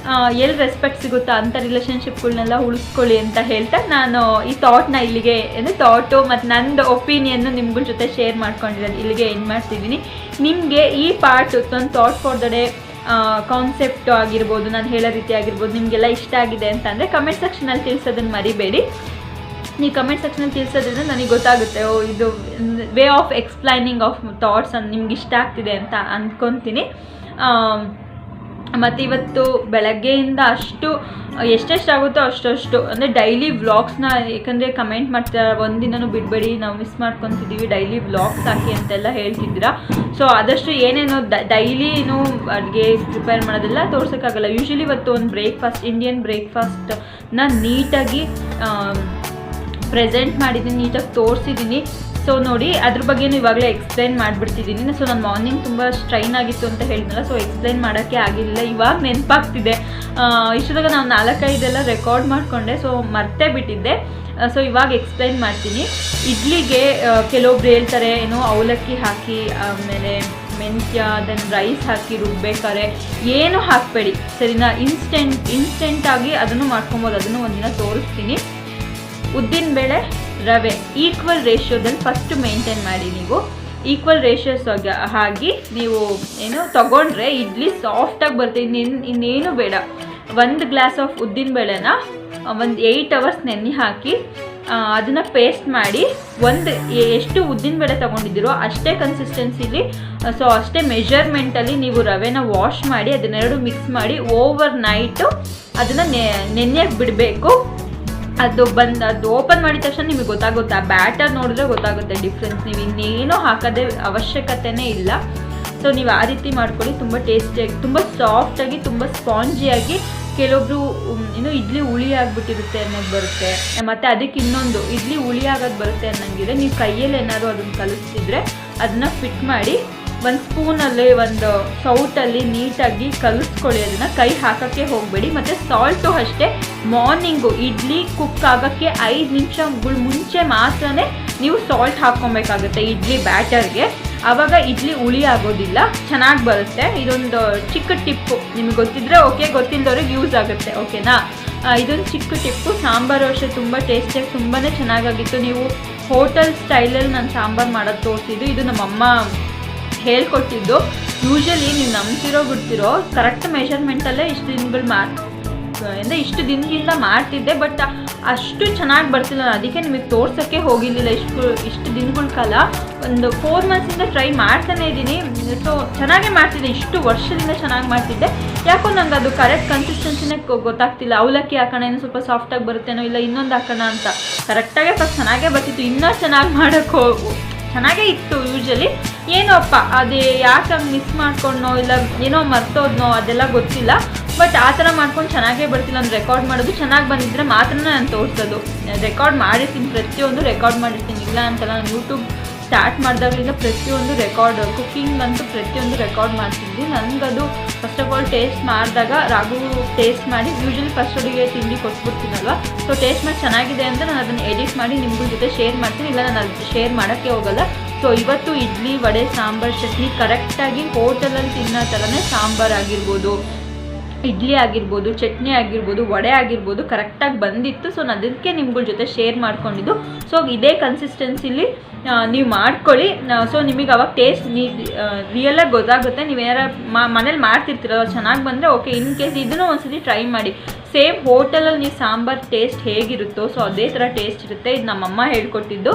ಎಲ್ಲಿ ರೆಸ್ಪೆಕ್ಟ್ ಸಿಗುತ್ತಾ ಅಂಥ ರಿಲೇಷನ್ಶಿಪ್ಗಳನ್ನೆಲ್ಲ ಉಳಿಸ್ಕೊಳ್ಳಿ ಅಂತ ಹೇಳ್ತಾ ನಾನು ಈ ಥಾಟ್ನ ಇಲ್ಲಿಗೆ ಥಾಟು ಮತ್ತು ನಂದು ಒಪಿನಿಯನ್ನು ನಿಮ್ಗಳ ಜೊತೆ ಶೇರ್ ಮಾಡ್ಕೊಂಡಿರೋದು ಇಲ್ಲಿಗೆ ಎಂಡ್ ಮಾಡ್ತಿದ್ದೀನಿ. ನಿಮಗೆ ಈ ಪಾರ್ಟ್ ಒಂದು thought for the day concept ಆಗಿರ್ಬೋದು, ನಾನು ಹೇಳೋ ರೀತಿ ಆಗಿರ್ಬೋದು, ನಿಮಗೆಲ್ಲ ಇಷ್ಟ ಆಗಿದೆ ಅಂತ ಅಂದರೆ ಕಮೆಂಟ್ ಸೆಕ್ಷನಲ್ಲಿ ತಿಳಿಸೋದನ್ನು ಮರಿಬೇಡಿ. ನೀವು ಕಮೆಂಟ್ ಸೆಕ್ಷನಲ್ಲಿ ತಿಳಿಸೋದ್ರಿಂದ ನನಗೆ ಗೊತ್ತಾಗುತ್ತೆ, ಇದು way of explaining of thoughts ನಿಮ್ಗೆ ಇಷ್ಟ ಆಗ್ತಿದೆ ಅಂತ ಅಂದ್ಕೊತೀನಿ. ಮತ್ತು ಇವತ್ತು ಬೆಳಗ್ಗೆಯಿಂದ ಎಷ್ಟೆಷ್ಟಾಗುತ್ತೋ ಅಷ್ಟು ಅಂದರೆ ಡೈಲಿ ವ್ಲಾಗ್ಸ್ನ, ಯಾಕಂದರೆ ಕಮೆಂಟ್ ಮಾಡ್ತೀರಾ ಒಂದಿನೂ ಬಿಡಬೇಡಿ, ನಾವು ಮಿಸ್ ಮಾಡ್ಕೊತಿದ್ದೀವಿ, ಡೈಲಿ ವ್ಲಾಗ್ಸ್ ಹಾಕಿ ಅಂತೆಲ್ಲ ಹೇಳ್ತಿದ್ದೀರಾ. ಸೊ ಆದಷ್ಟು ಏನೇನೋ ಡೈಲಿ ಅಡುಗೆ ಪ್ರಿಪೇರ್ ಮಾಡೋದೆಲ್ಲ ತೋರ್ಸೋಕ್ಕಾಗಲ್ಲ. ಯೂಶ್ವಲಿ ಇವತ್ತು ಒಂದು ಇಂಡಿಯನ್ ಬ್ರೇಕ್ಫಾಸ್ಟ್ನ ನೀಟಾಗಿ ಪ್ರೆಸೆಂಟ್ ಮಾಡಿದ್ದೀನಿ, ನೀಟಾಗಿ ತೋರಿಸಿದ್ದೀನಿ. ಸೊ ನೋಡಿ, ಅದ್ರ ಬಗ್ಗೆನೂ ಇವಾಗಲೇ ಎಕ್ಸ್ಪ್ಲೈನ್ ಮಾಡಿಬಿಡ್ತಿದ್ದೀನಿ. ಸೊ ನಾನು ಮಾರ್ನಿಂಗ್ ತುಂಬ ಸ್ಟ್ರೈನ್ ಆಗಿತ್ತು ಅಂತ ಹೇಳಿದ್ನಲ್ಲ, ಸೊ ಎಕ್ಸ್ಪ್ಲೈನ್ ಮಾಡೋಕ್ಕೆ ಆಗಿಲ್ಲ. ಇವಾಗ ನೆನಪಾಗ್ತಿದೆ, ಇಷ್ಟದಾಗ ನಾವು 4-5 ರೆಕಾರ್ಡ್ ಮಾಡಿಕೊಂಡೆ, ಸೊ ಮರ್ತೇ ಬಿಟ್ಟಿದ್ದೆ. ಸೊ ಇವಾಗ ಎಕ್ಸ್ಪ್ಲೈನ್ ಮಾಡ್ತೀನಿ. ಇಡ್ಲಿಗೆ ಕೆಲವೊಬ್ರು ಹೇಳ್ತಾರೆ ಅವಲಕ್ಕಿ ಹಾಕಿ, ಆಮೇಲೆ ಮೆಂತ್ಯ, ದೆನ್ ರೈಸ್ ಹಾಕಿ ರುಬ್ಬೇಕಾದ್ರೆ ಏನು ಹಾಕಬೇಡಿ, ಸರಿನಾ? ಇನ್ಸ್ಟೆಂಟಾಗಿ ಅದನ್ನು ಮಾಡ್ಕೊಬೋದು. ಅದನ್ನು ಒಂದಿನ ತೋರಿಸ್ತೀನಿ. ಉದ್ದಿನಬೇಳೆ, ರವೆ ಈಕ್ವಲ್ ರೇಷಿಯೋದಲ್ಲಿ ಫಸ್ಟ್ ಮೇಂಟೈನ್ ಮಾಡಿ. ನೀವು ಈಕ್ವಲ್ ರೇಷಿಯೋಸ್ ಹಾಗೆ ನೀವು ತಗೊಂಡ್ರೆ ಇಡ್ಲಿ ಸಾಫ್ಟಾಗಿ ಬರುತ್ತೆ. ಇನ್ನೇನು ಬೇಡ. 1 ಗ್ಲಾಸ್ ಆಫ್ ಉದ್ದಿನಬೇಳೆನ ಒಂದು 8 hours ನೆನೆ ಹಾಕಿ ಅದನ್ನು ಪೇಸ್ಟ್ ಮಾಡಿ, ಎಷ್ಟು ಉದ್ದಿನಬೇಳೆ ತೊಗೊಂಡಿದ್ದೀರೋ ಅಷ್ಟೇ ಕನ್ಸಿಸ್ಟೆನ್ಸಿಲಿ, ಸೊ ಅಷ್ಟೇ ಮೆಷರ್ಮೆಂಟಲ್ಲಿ ನೀವು ರವೆನ ವಾಶ್ ಮಾಡಿ ಅದನ್ನೆರಡು ಮಿಕ್ಸ್ ಮಾಡಿ ಓವರ್ ನೈಟು ಅದನ್ನು ನೆನೆಯಕ್ಕೆ ಬಿಡಬೇಕು. ಅದು ಓಪನ್ ಮಾಡಿದ ತಕ್ಷಣ ನಿಮಗೆ ಗೊತ್ತಾಗುತ್ತೆ, ಆ ಬ್ಯಾಟರ್ ನೋಡಿದ್ರೆ ಗೊತ್ತಾಗುತ್ತೆ ಡಿಫ್ರೆನ್ಸ್. ನೀವು ಇನ್ನೇನೋ ಹಾಕೋದೇ ಅವಶ್ಯಕತೆನೇ ಇಲ್ಲ. ಸೊ ನೀವು ಆ ರೀತಿ ಮಾಡ್ಕೊಳ್ಳಿ. ತುಂಬ ಟೇಸ್ಟಿಯಾಗಿ, ತುಂಬ ಸಾಫ್ಟಾಗಿ, ತುಂಬ ಸ್ಪಾಂಜಿಯಾಗಿ. ಕೆಲವೊಬ್ರು ಇಡ್ಲಿ ಹುಳಿ ಆಗಿಬಿಟ್ಟಿರುತ್ತೆ ಅನ್ನೋದು ಬರುತ್ತೆ. ಮತ್ತು ಅದಕ್ಕೆ ಇನ್ನೊಂದು ಇಡ್ಲಿ ಹುಳಿ ಆಗೋದು ಬರುತ್ತೆ ಅನ್ನಂಗಿದೆ. ನೀವು ಕೈಯಲ್ಲಿ ಏನಾದ್ರು ಅದನ್ನು ಕಲಿಸ್ತಿದ್ರೆ ಅದನ್ನು ಫಿಟ್ ಮಾಡಿ ಒಂದು ಸ್ಪೂನಲ್ಲಿ, ಒಂದು ಸೌಟಲ್ಲಿ ನೀಟಾಗಿ ಕಲಿಸ್ಕೊಳ್ಳಿ. ಅದನ್ನು ಕೈ ಹಾಕೋಕ್ಕೆ ಹೋಗಬೇಡಿ. ಮತ್ತು ಸಾಲ್ಟು ಅಷ್ಟೇ, ಮಾರ್ನಿಂಗು ಇಡ್ಲಿ ಕುಕ್ ಆಗೋಕ್ಕೆ 5 ನಿಮಿಷಗಳ ಮುಂಚೆ ಮಾತ್ರನೇ ನೀವು ಸಾಲ್ಟ್ ಹಾಕ್ಕೊಬೇಕಾಗುತ್ತೆ ಇಡ್ಲಿ ಬ್ಯಾಟರ್ಗೆ. ಆವಾಗ ಇಡ್ಲಿ ಹುಳಿ ಆಗೋದಿಲ್ಲ, ಚೆನ್ನಾಗಿ ಬರುತ್ತೆ. ಇದೊಂದು ಚಿಕ್ಕ ಟಿಪ್ಪು, ನಿಮಗೆ ಗೊತ್ತಿದ್ದರೆ ಓಕೆ, ಗೊತ್ತಿಲ್ಲದವ್ರಿಗೆ ಯೂಸ್ ಆಗುತ್ತೆ, ಓಕೆನಾ? ಇದೊಂದು ಚಿಕ್ಕ ಟಿಪ್ಪು. ಸಾಂಬಾರು ಅಷ್ಟೇ ತುಂಬ ಟೇಸ್ಟಿಯಾಗಿ ತುಂಬಾ ಚೆನ್ನಾಗಾಗಿತ್ತು. ನೀವು ಹೋಟೆಲ್ ಸ್ಟೈಲಲ್ಲಿ ನಾನು ಸಾಂಬಾರು ಮಾಡೋದು ತೋರಿಸಿದ್ದು, ಇದು ನಮ್ಮಮ್ಮ ಹೇಳ್ಕೊಟ್ಟಿದ್ದು. ಯೂಶ್ವಲಿ ನೀವು ನಂಬ್ತಿರೋ ಬಿಡ್ತಿರೋ ಕರೆಕ್ಟ್ ಮೆಷರ್ಮೆಂಟಲ್ಲೇ ಇಷ್ಟು ದಿನದಿಂದ ಮಾಡ್ತಿದ್ದೆ, ಬಟ್ ಅಷ್ಟು ಚೆನ್ನಾಗಿ ಬರ್ತಿಲ್ಲ. ಅದಕ್ಕೆ ನಿಮಗೆ ತೋರ್ಸೋಕ್ಕೆ ಹೋಗಿರಲಿಲ್ಲ ಇಷ್ಟು ದಿನಗಳ ಕಾಲ. ಒಂದು 4 months ಟ್ರೈ ಮಾಡ್ತಾನೆ ಇದ್ದೀನಿ. ಸೊ ಚೆನ್ನಾಗೇ ಮಾಡ್ತಿದ್ದೆ, ಇಷ್ಟು ವರ್ಷದಿಂದ ಚೆನ್ನಾಗಿ ಮಾಡ್ತಿದ್ದೆ. ಯಾಕೋ ನಂಗೆ ಅದು ಕರೆಕ್ಟ್ ಕನ್ಸಿಸ್ಟೆನ್ಸಿನೇ ಗೊತ್ತಾಗ್ತಿಲ್ಲ. ಅವಲಕ್ಕಿ ಹಾಕೋಣ, ಏನೋ ಸ್ವಲ್ಪ ಸಾಫ್ಟಾಗಿ ಬರುತ್ತೇನೋ, ಇಲ್ಲ ಇನ್ನೊಂದು ಹಾಕೋಣ ಅಂತ. ಕರೆಕ್ಟಾಗೇ ಫಸ್ಟ್ ಚೆನ್ನಾಗೇ ಬರ್ತಿತ್ತು, ಇನ್ನೂ ಚೆನ್ನಾಗಿ ಮಾಡೋಕ್ಕೆ ಚೆನ್ನಾಗೇ ಇತ್ತು. ಯೂಶ್ವಲಿ ಏನೋಪ್ಪ ಅದೇ ಯಾಕೆ ಹಂಗೆ ಮಿಸ್ ಮಾಡ್ಕೊಂಡೋ ಇಲ್ಲ ಏನೋ ಮರ್ತೋದ್ನೋ ಅದೆಲ್ಲ ಗೊತ್ತಿಲ್ಲ. ಬಟ್ ಆ ಥರ ಮಾಡ್ಕೊಂಡು ಚೆನ್ನಾಗೇ ಬರ್ತಿಲ್ಲ. ನಾನು ರೆಕಾರ್ಡ್ ಮಾಡೋದು ಚೆನ್ನಾಗಿ ಬಂದಿದ್ದರೆ ಮಾತ್ರ ನಾನು ತೋರಿಸೋದು. ರೆಕಾರ್ಡ್ ಮಾಡಿರ್ತೀನಿ, ಪ್ರತಿಯೊಂದು ರೆಕಾರ್ಡ್ ಮಾಡಿರ್ತೀನಿ, ಇಲ್ಲ ಅಂತಲ್ಲ. ನಾನು ಯೂಟ್ಯೂಬ್ ಸ್ಟಾರ್ಟ್ ಮಾಡಿದಾಗಲಿಂದ ಪ್ರತಿಯೊಂದು ರೆಕಾರ್ಡ್, ಕುಕ್ಕಿಂಗ್ ಅಂತೂ ಪ್ರತಿಯೊಂದು ರೆಕಾರ್ಡ್ ಮಾಡ್ತಿದ್ವಿ. ನನಗದು ಫಸ್ಟ್ ಆಫ್ ಆಲ್ ಟೇಸ್ಟ್ ಮಾಡಿದಾಗ ರಾಘು ಟೇಸ್ಟ್ ಮಾಡಿ, ಯೂಶ್ವಲಿ ಫಸ್ಟ್ ಅಡುಗೆ ತಿಂಡಿ ಕೊಟ್ಬಿಡ್ತೀನಲ್ವ, ಸೊ ಟೇಸ್ಟ್ ಮಾಡಿ ಚೆನ್ನಾಗಿದೆ ಅಂತ ನಾನು ಅದನ್ನು ಎಡಿಟ್ ಮಾಡಿ ನಿಮ್ಗಳ ಜೊತೆ ಶೇರ್ ಮಾಡ್ತೀನಿ, ಇಲ್ಲ ನಾನು ಅದು ಶೇರ್ ಮಾಡೋಕ್ಕೆ ಹೋಗಲ್ಲ. ಸೊ ಇವತ್ತು ಇಡ್ಲಿ, ವಡೆ, ಸಾಂಬಾರು, ಚಟ್ನಿ ಕರೆಕ್ಟಾಗಿ ಹೋಟೆಲಲ್ಲಿ ತಿನ್ನೋ ಥರನೇ ಸಾಂಬಾರು ಆಗಿರ್ಬೋದು, ಇಡ್ಲಿ ಆಗಿರ್ಬೋದು, ಚಟ್ನಿ ಆಗಿರ್ಬೋದು, ವಡೆ ಆಗಿರ್ಬೋದು ಕರೆಕ್ಟಾಗಿ ಬಂದಿತ್ತು. ಸೊ ನಾನು ಅದಕ್ಕೆ ನಿಮ್ಗಳ ಜೊತೆ ಶೇರ್ ಮಾಡ್ಕೊಂಡಿದ್ದು. ಸೊ ಇದೇ ಕನ್ಸಿಸ್ಟೆನ್ಸಿಲಿ ನೀವು ಮಾಡ್ಕೊಳ್ಳಿ. ಸೊ ನಿಮಗೆ ಅವಾಗ ಟೇಸ್ಟ್ ರಿಯಲಾಗಿ ಗೊತ್ತಾಗುತ್ತೆ. ನೀವೇನಾರ ಮನೇಲಿ ಮಾಡ್ತಿರ್ತೀರಲ್ಲ, ಚೆನ್ನಾಗಿ ಬಂದರೆ ಓಕೆ. ಇನ್ ಕೇಸ್ ಇದನ್ನು ಒಂದ್ಸತಿ ಟ್ರೈ ಮಾಡಿ. ಸೇಮ್ ಹೋಟೆಲಲ್ಲಿ ನೀವು ಸಾಂಬಾರು ಟೇಸ್ಟ್ ಹೇಗಿರುತ್ತೋ ಸೊ ಅದೇ ಥರ ಟೇಸ್ಟ್ ಇರುತ್ತೆ. ಇದು ನಮ್ಮಮ್ಮ ಹೇಳ್ಕೊಟ್ಟಿದ್ದು.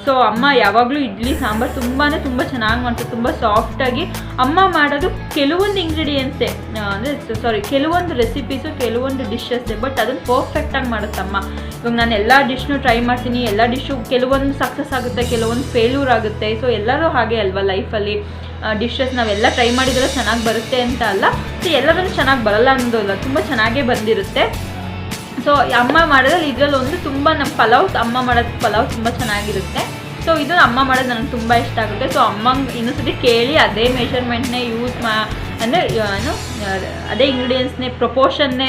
ಸೊ ಅಮ್ಮ ಯಾವಾಗಲೂ ಇಡ್ಲಿ ಸಾಂಬಾರು ತುಂಬ ಚೆನ್ನಾಗಿ ಮಾಡ್ತಾರೆ, ತುಂಬ ಸಾಫ್ಟಾಗಿ. ಅಮ್ಮ ಮಾಡೋದು ಕೆಲವೊಂದು ಇಂಗ್ರೀಡಿಯೆಂಟ್ಸೇ, ಅಂದರೆ ಕೆಲವೊಂದು ರೆಸಿಪೀಸು, ಕೆಲವೊಂದು ಡಿಶಸ್ಸೇ, ಬಟ್ ಅದನ್ನು ಪರ್ಫೆಕ್ಟಾಗಿ ಮಾಡುತ್ತಮ್ಮ. ಇವಾಗ ನಾನು ಎಲ್ಲ ಡಿಶ್ನೂ ಟ್ರೈ ಮಾಡ್ತೀನಿ. ಎಲ್ಲ ಡಿಶ್ಶು ಕೆಲವೊಂದು ಸಕ್ಸಸ್ ಆಗುತ್ತೆ, ಕೆಲವೊಂದು ಫೇಲ್ಯೂರ್ ಆಗುತ್ತೆ. ಸೊ ಎಲ್ಲರೂ ಹಾಗೆ ಅಲ್ವಾ ಲೈಫಲ್ಲಿ. ಡಿಶಸ್ ನಾವೆಲ್ಲ ಟ್ರೈ ಮಾಡಿದ್ರೆ ಚೆನ್ನಾಗಿ ಬರುತ್ತೆ ಅಂತ ಅಲ್ಲ. ಸೊ ಎಲ್ಲದನ್ನು ಚೆನ್ನಾಗಿ ಬರಲ್ಲ ಅನ್ನೋದಲ್ಲ, ತುಂಬ ಚೆನ್ನಾಗೇ ಬಂದಿರುತ್ತೆ. ಸೊ ಅಮ್ಮ ಮಾಡೋದ್ರಲ್ಲಿ ಇದರಲ್ಲಿ ಒಂದು ತುಂಬ ನಮ್ಮ ಅಮ್ಮ ಮಾಡೋದು ಪಲಾವ್ ತುಂಬ ಚೆನ್ನಾಗಿರುತ್ತೆ. ಸೊ ಇದು ಅಮ್ಮ ಮಾಡೋದು ನನಗೆ ತುಂಬ ಇಷ್ಟ ಆಗುತ್ತೆ. ಸೊ ಅಮ್ಮಂಗೆ ಇನ್ನೊಂದ್ಸತಿ ಕೇಳಿ ಅದೇ ಮೆಷರ್ಮೆಂಟ್ನೇ ಯೂಸ್ ಅಂದರೆ ಏನು ಅದೇ ಇಂಗ್ರೀಡಿಯೆಂಟ್ಸ್ನೇ ಪ್ರಪೋರ್ಷನ್ನೇ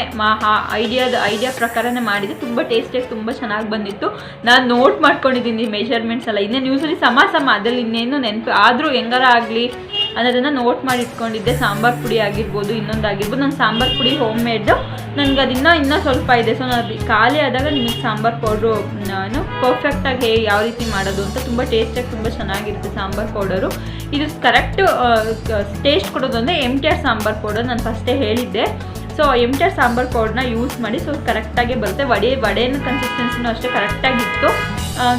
ಐಡಿಯಾ ಪ್ರಕಾರನೇ ಮಾಡಿದ್ದು. ತುಂಬ ಟೇಸ್ಟಿಯಾಗಿ ತುಂಬ ಚೆನ್ನಾಗಿ ಬಂದಿತ್ತು. ನಾನು ನೋಟ್ ಮಾಡ್ಕೊಂಡಿದ್ದೀನಿ ಮೆಷರ್ಮೆಂಟ್ಸ್ ಎಲ್ಲ. ಇನ್ನೇನು ಯೂಸಲಿ ಸಮ ಅದರಲ್ಲಿ ಇನ್ನೇನು ನೆನಪು ಆದರೂ ಹೆಂಗಾರ ಆಗಲಿ ಅನ್ನೋದನ್ನು ನೋಟ್ ಮಾಡಿ ಇಟ್ಕೊಂಡಿದ್ದೆ. ಸಾಂಬಾರು ಪುಡಿ ಆಗಿರ್ಬೋದು, ಇನ್ನೊಂದಾಗಿರ್ಬೋದು. ನನ್ನ ಸಾಂಬಾರು ಪುಡಿ ಹೋಮ್ ಮೇಡು, ನನಗೆ ಅದು ಇನ್ನೂ ಸ್ವಲ್ಪ ಇದೆ. ಸೊ ನಾನು ಖಾಲಿ ಆದಾಗ ನಿಮಗೆ ಸಾಂಬಾರು ಪೌಡ್ರು ಪರ್ಫೆಕ್ಟಾಗಿ ಯಾವ ರೀತಿ ಮಾಡೋದು ಅಂತ ತುಂಬ ಟೇಸ್ಟಾಗಿ ತುಂಬ ಚೆನ್ನಾಗಿರುತ್ತೆ ಸಾಂಬಾರು ಪೌಡರು. ಇದು ಕರೆಕ್ಟ್ ಟೇಸ್ಟ್ ಕೊಡೋದು ಅಂದರೆ MTR ಸಾಂಬಾರು ಪೌಡರ್ ನಾನು ಫಸ್ಟೇ ಹೇಳಿದ್ದೆ. ಸೊ MTR ಸಾಂಬಾರು ಪೌಡರ್ನ ಯೂಸ್ ಮಾಡಿ. ಸೊ ಕರೆಕ್ಟಾಗೇ ಬರುತ್ತೆ. ವಡೆನ ಕನ್ಸಿಸ್ಟೆನ್ಸಿನೂ ಅಷ್ಟೇ ಕರೆಕ್ಟಾಗಿತ್ತು.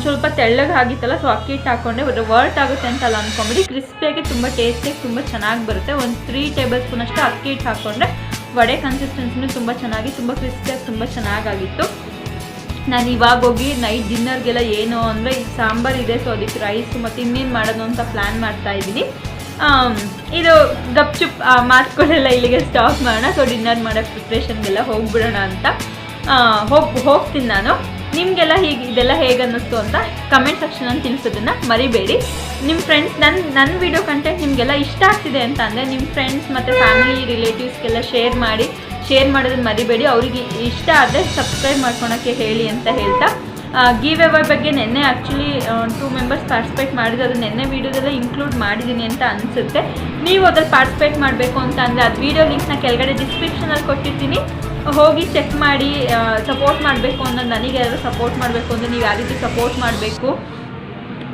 ಸ್ವಲ್ಪ ತೆಳ್ಳಗೆ ಆಗಿತ್ತಲ್ಲ, ಸೊ ಅಕ್ಕಿ ಹಿಟ್ಟು ಹಾಕ್ಕೊಂಡೆ ವರ್ಟ್ ಆಗುತ್ತೆ ಅಂತಲ್ಲ ಅಂದ್ಕೊಂಬಿಡಿ. ಕ್ರಿಸ್ಪಿಯಾಗಿ ತುಂಬ ಟೇಸ್ಟಿಯಾಗಿ ತುಂಬ ಚೆನ್ನಾಗಿ ಬರುತ್ತೆ. ಒಂದು 3 ಟೇಬಲ್ ಸ್ಪೂನ್ ಅಷ್ಟು ಅಕ್ಕಿ ಹಿಟ್ಟು ಹಾಕ್ಕೊಂಡ್ರೆ ವಡೆ ಕನ್ಸಿಸ್ಟೆನ್ಸಿನೂ ತುಂಬ ಚೆನ್ನಾಗಿ ತುಂಬ ಕ್ರಿಸ್ಪಿಯಾಗಿ ತುಂಬ ಚೆನ್ನಾಗಾಗಿತ್ತು. ನಾನು ಇವಾಗ ಹೋಗಿ ನೈಟ್ ಡಿನ್ನರ್ಗೆಲ್ಲ ಏನು ಅಂದರೆ ಈ ಸಾಂಬಾರು ಇದೆ. ಸೊ ಅದಕ್ಕೆ ರೈಸು ಮತ್ತು ಇನ್ನೇನು ಮಾಡೋದು ಅಂತ ಪ್ಲ್ಯಾನ್ ಮಾಡ್ತಾಯಿದ್ದೀನಿ. ಇದು ಗಪ್ಚುಪ್ ಮಾತುಗಳೆಲ್ಲ ಇಲ್ಲಿಗೆ ಸ್ಟಾಪ್ ಮಾಡೋಣ. ಸೊ ಡಿನ್ನರ್ ಮಾಡೋ ಪ್ರಿಪ್ರೇಷನ್ಗೆಲ್ಲ ಹೋಗ್ಬಿಡೋಣ ಅಂತ ಹೋಗ್ತೀನಿ ನಾನು. ನಿಮಗೆಲ್ಲ ಇದೆಲ್ಲ ಹೇಗೆ ಅನ್ನಿಸ್ತು ಅಂತ ಕಮೆಂಟ್ ಸೆಕ್ಷನಲ್ಲಿ ತಿಳಿಸೋದನ್ನು ಮರಿಬೇಡಿ. ನಿಮ್ಮ ಫ್ರೆಂಡ್ಸ್ ನನ್ನ ವಿಡಿಯೋ ಕಂಟೆಂಟ್ ನಿಮಗೆಲ್ಲ ಇಷ್ಟ ಆಗ್ತಿದೆ ಅಂತ ಅಂದರೆ ನಿಮ್ಮ ಫ್ರೆಂಡ್ಸ್ ಮತ್ತು ಫ್ಯಾಮಿಲಿ ರಿಲೇಟಿವ್ಸ್ಗೆಲ್ಲ ಶೇರ್ ಮಾಡೋದನ್ನು ಮರಿಬೇಡಿ. ಅವರಿಗೆ ಇಷ್ಟ ಆದರೆ ಸಬ್ಸ್ಕ್ರೈಬ್ ಮಾಡ್ಕೊಳಕ್ಕೆ ಹೇಳಿ ಅಂತ ಹೇಳ್ತಾ, ಗಿವ್ ಅವೇ ಬಗ್ಗೆ ನೆನ್ನೆ ಆ್ಯಕ್ಚುಲಿ 2 ಮೆಂಬರ್ಸ್ ಪಾರ್ಟಿಸಿಪೇಟ್ ಮಾಡಿದ್ರು. ಅದು ನೆನ್ನೆ ವೀಡಿಯೋದೆಲ್ಲ ಇನ್ಕ್ಲೂಡ್ ಮಾಡಿದ್ದೀನಿ ಅಂತ ಅನಿಸುತ್ತೆ. ನೀವು ಅದ್ರಲ್ಲಿ ಪಾರ್ಟಿಸಿಪೇಟ್ ಮಾಡಬೇಕು ಅಂತ ಅಂದರೆ ಅದು ವೀಡಿಯೋ ಲಿಂಕ್ನ ಕೆಳಗಡೆ ಡಿಸ್ಕ್ರಿಪ್ಷನಲ್ಲಿ ಕೊಟ್ಟಿರ್ತೀನಿ, ಹೋಗಿ ಚೆಕ್ ಮಾಡಿ. ಸಪೋರ್ಟ್ ಮಾಡಬೇಕು ಅನ್ನೋದು, ನನಗೆ ಯಾರು ಸಪೋರ್ಟ್ ಮಾಡಬೇಕು ಅಂದರೆ ನೀವು ಯಾವ ರೀತಿ ಸಪೋರ್ಟ್ ಮಾಡಬೇಕು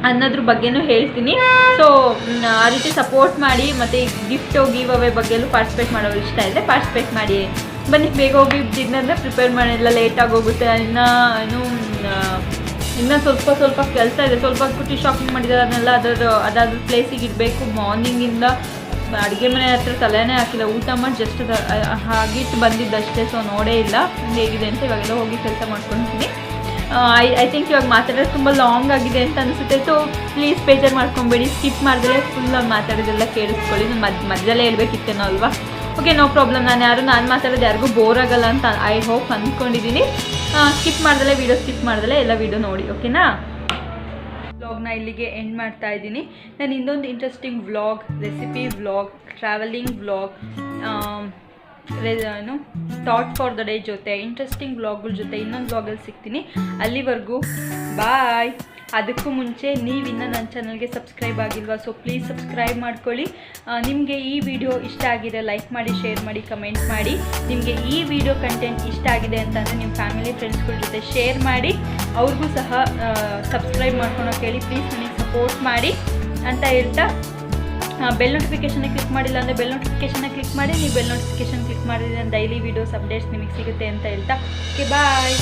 ಅನ್ನೋದ್ರ ಬಗ್ಗೆನೂ ಹೇಳ್ತೀನಿ. ಸೊ ಆ ರೀತಿ ಸಪೋರ್ಟ್ ಮಾಡಿ. ಮತ್ತು ಗಿಫ್ಟು ಗಿವ್ ಅವೇ ಬಗ್ಗೆಯೂ ಪಾರ್ಟಿಸಿಪೇಟ್ ಮಾಡೋರು ಇಷ್ಟ ಇದೆ ಪಾರ್ಟಿಸಿಪೇಟ್ ಮಾಡಿ. ಬನ್ನಿ ಬೇಗ ಹೋಗಿ ಡಿನ್ನರ್ನ ಪ್ರಿಪೇರ್ ಮಾಡಿಲ್ಲ, ಲೇಟಾಗಿ ಹೋಗುತ್ತೆ. ಇನ್ನೂ ಸ್ವಲ್ಪ ಕೆಲಸ ಇದೆ. ಸ್ವಲ್ಪ ಕುಟಿ ಶಾಪಿಂಗ್ ಮಾಡಿದ್ದಾರೆ, ಅದನ್ನೆಲ್ಲ ಅದಾದ ಪ್ಲೇಸಿಗೆ ಇಡಬೇಕು. ಮಾರ್ನಿಂಗಿಂದ ಅಡುಗೆ ಮನೆ ಹತ್ರ ತಲೆನೇ ಹಾಕಿಲ್ಲ, ಊಟ ಮಾಡಿ ಜಸ್ಟ್ ಹಾಗಿಟ್ಟು ಬಂದಿದ್ದಷ್ಟೇ. ಸೊ ನೋಡೇ ಇಲ್ಲ ಹೇಗಿದೆ ಅಂತ. ಇವಾಗೆಲ್ಲ ಹೋಗಿ ಕೆಲಸ ಮಾಡ್ಕೊತೀನಿ. ಐ ಥಿಂಕ್ ಇವಾಗ ಮಾತಾಡೋದು ತುಂಬ ಲಾಂಗ್ ಆಗಿದೆ ಅಂತ ಅನಿಸುತ್ತೆ. ಸೊ ಪ್ಲೀಸ್ ಬೇಜಾರು ಮಾಡ್ಕೊಬೇಡಿ, ಸ್ಕಿಪ್ ಮಾಡಿದ್ರೆ ಫುಲ್ಲಾಗಿ ಮಾತಾಡೋದೆಲ್ಲ ಕೇಳಿಸ್ಕೊಳ್ಳಿ. ನಾನು ಮಧ್ಯದಲ್ಲೇ ಹೇಳ್ಬೇಕಿತ್ತೇನೋ ಅಲ್ವಾ. Okay, no problem. ನಾನು ಮಾತಾಡೋದು ಯಾರಿಗೂ ಬೋರ್ ಆಗಲ್ಲ ಅಂತ ಐ ಹೋಪ್ ಅಂದ್ಕೊಂಡಿದ್ದೀನಿ. ಸ್ಕಿಪ್ ಮಾಡ್ದಲೇ ಸ್ಕಿಪ್ ಮಾಡ್ದಲೇ ಎಲ್ಲ ವೀಡಿಯೋ ನೋಡಿ, ಓಕೆನಾ. ವ್ಲಾಗ್ನ ಇಲ್ಲಿಗೆ ಎಂಡ್ ಮಾಡ್ತಾ ಇದ್ದೀನಿ. ನಾನು ಇನ್ನೊಂದು interesting vlog, recipe vlog, travelling vlog, thought for the day ಜೊತೆ ಇಂಟ್ರೆಸ್ಟಿಂಗ್ ವ್ಲಾಗ್ಗಳ ಜೊತೆ ಇನ್ನೊಂದು ವ್ಲಾಗಲ್ಲಿ ಸಿಗ್ತೀನಿ. ಅಲ್ಲಿವರೆಗೂ ಬಾಯ್. ಅದಕ್ಕೂ ಮುಂಚೆ ನೀವಿನ್ನೂ ನನ್ನ ಚಾನಲ್ಗೆ ಸಬ್ಸ್ಕ್ರೈಬ್ ಆಗಿಲ್ವಾ, ಸೊ ಪ್ಲೀಸ್ ಸಬ್ಸ್ಕ್ರೈಬ್ ಮಾಡ್ಕೊಳ್ಳಿ. ನಿಮಗೆ ಈ ವಿಡಿಯೋ ಇಷ್ಟ ಆಗಿದೆ ಲೈಕ್ ಮಾಡಿ, ಶೇರ್ ಮಾಡಿ, ಕಮೆಂಟ್ ಮಾಡಿ. ನಿಮಗೆ ಈ ವಿಡಿಯೋ ಕಂಟೆಂಟ್ ಇಷ್ಟ ಆಗಿದೆ ಅಂತಂದರೆ ನಿಮ್ಮ ಫ್ಯಾಮಿಲಿ ಫ್ರೆಂಡ್ಸ್ಗಳ ಜೊತೆ ಶೇರ್ ಮಾಡಿ. ಅವ್ರಿಗೂ ಸಹ ಸಬ್ಸ್ಕ್ರೈಬ್ ಮಾಡ್ಕೊಳಕ್ಕೆ ಹೇಳಿ. ಪ್ಲೀಸ್ ನನಗೆ ಸಪೋರ್ಟ್ ಮಾಡಿ ಅಂತ ಹೇಳ್ತಾ, ಬೆಲ್ ನೋಟಿಫಿಕೇಷನ್ನ ಕ್ಲಿಕ್ ಮಾಡಿಲ್ಲ ಅಂದರೆ ಬೆಲ್ ನೋಟಿಫಿಕೇಷನ್ನ ಕ್ಲಿಕ್ ಮಾಡಿ. ನೀವು ಬೆಲ್ ನೋಟಿಫಿಕೇಷನ್ ಕ್ಲಿಕ್ ಮಾಡಿದ್ರೆ ಡೈಲಿ ವೀಡಿಯೋಸ್ ಅಪ್ಡೇಟ್ಸ್ ನಿಮಗೆ ಸಿಗುತ್ತೆ ಅಂತ ಹೇಳ್ತಾ, ಓಕೆ ಬಾಯ್.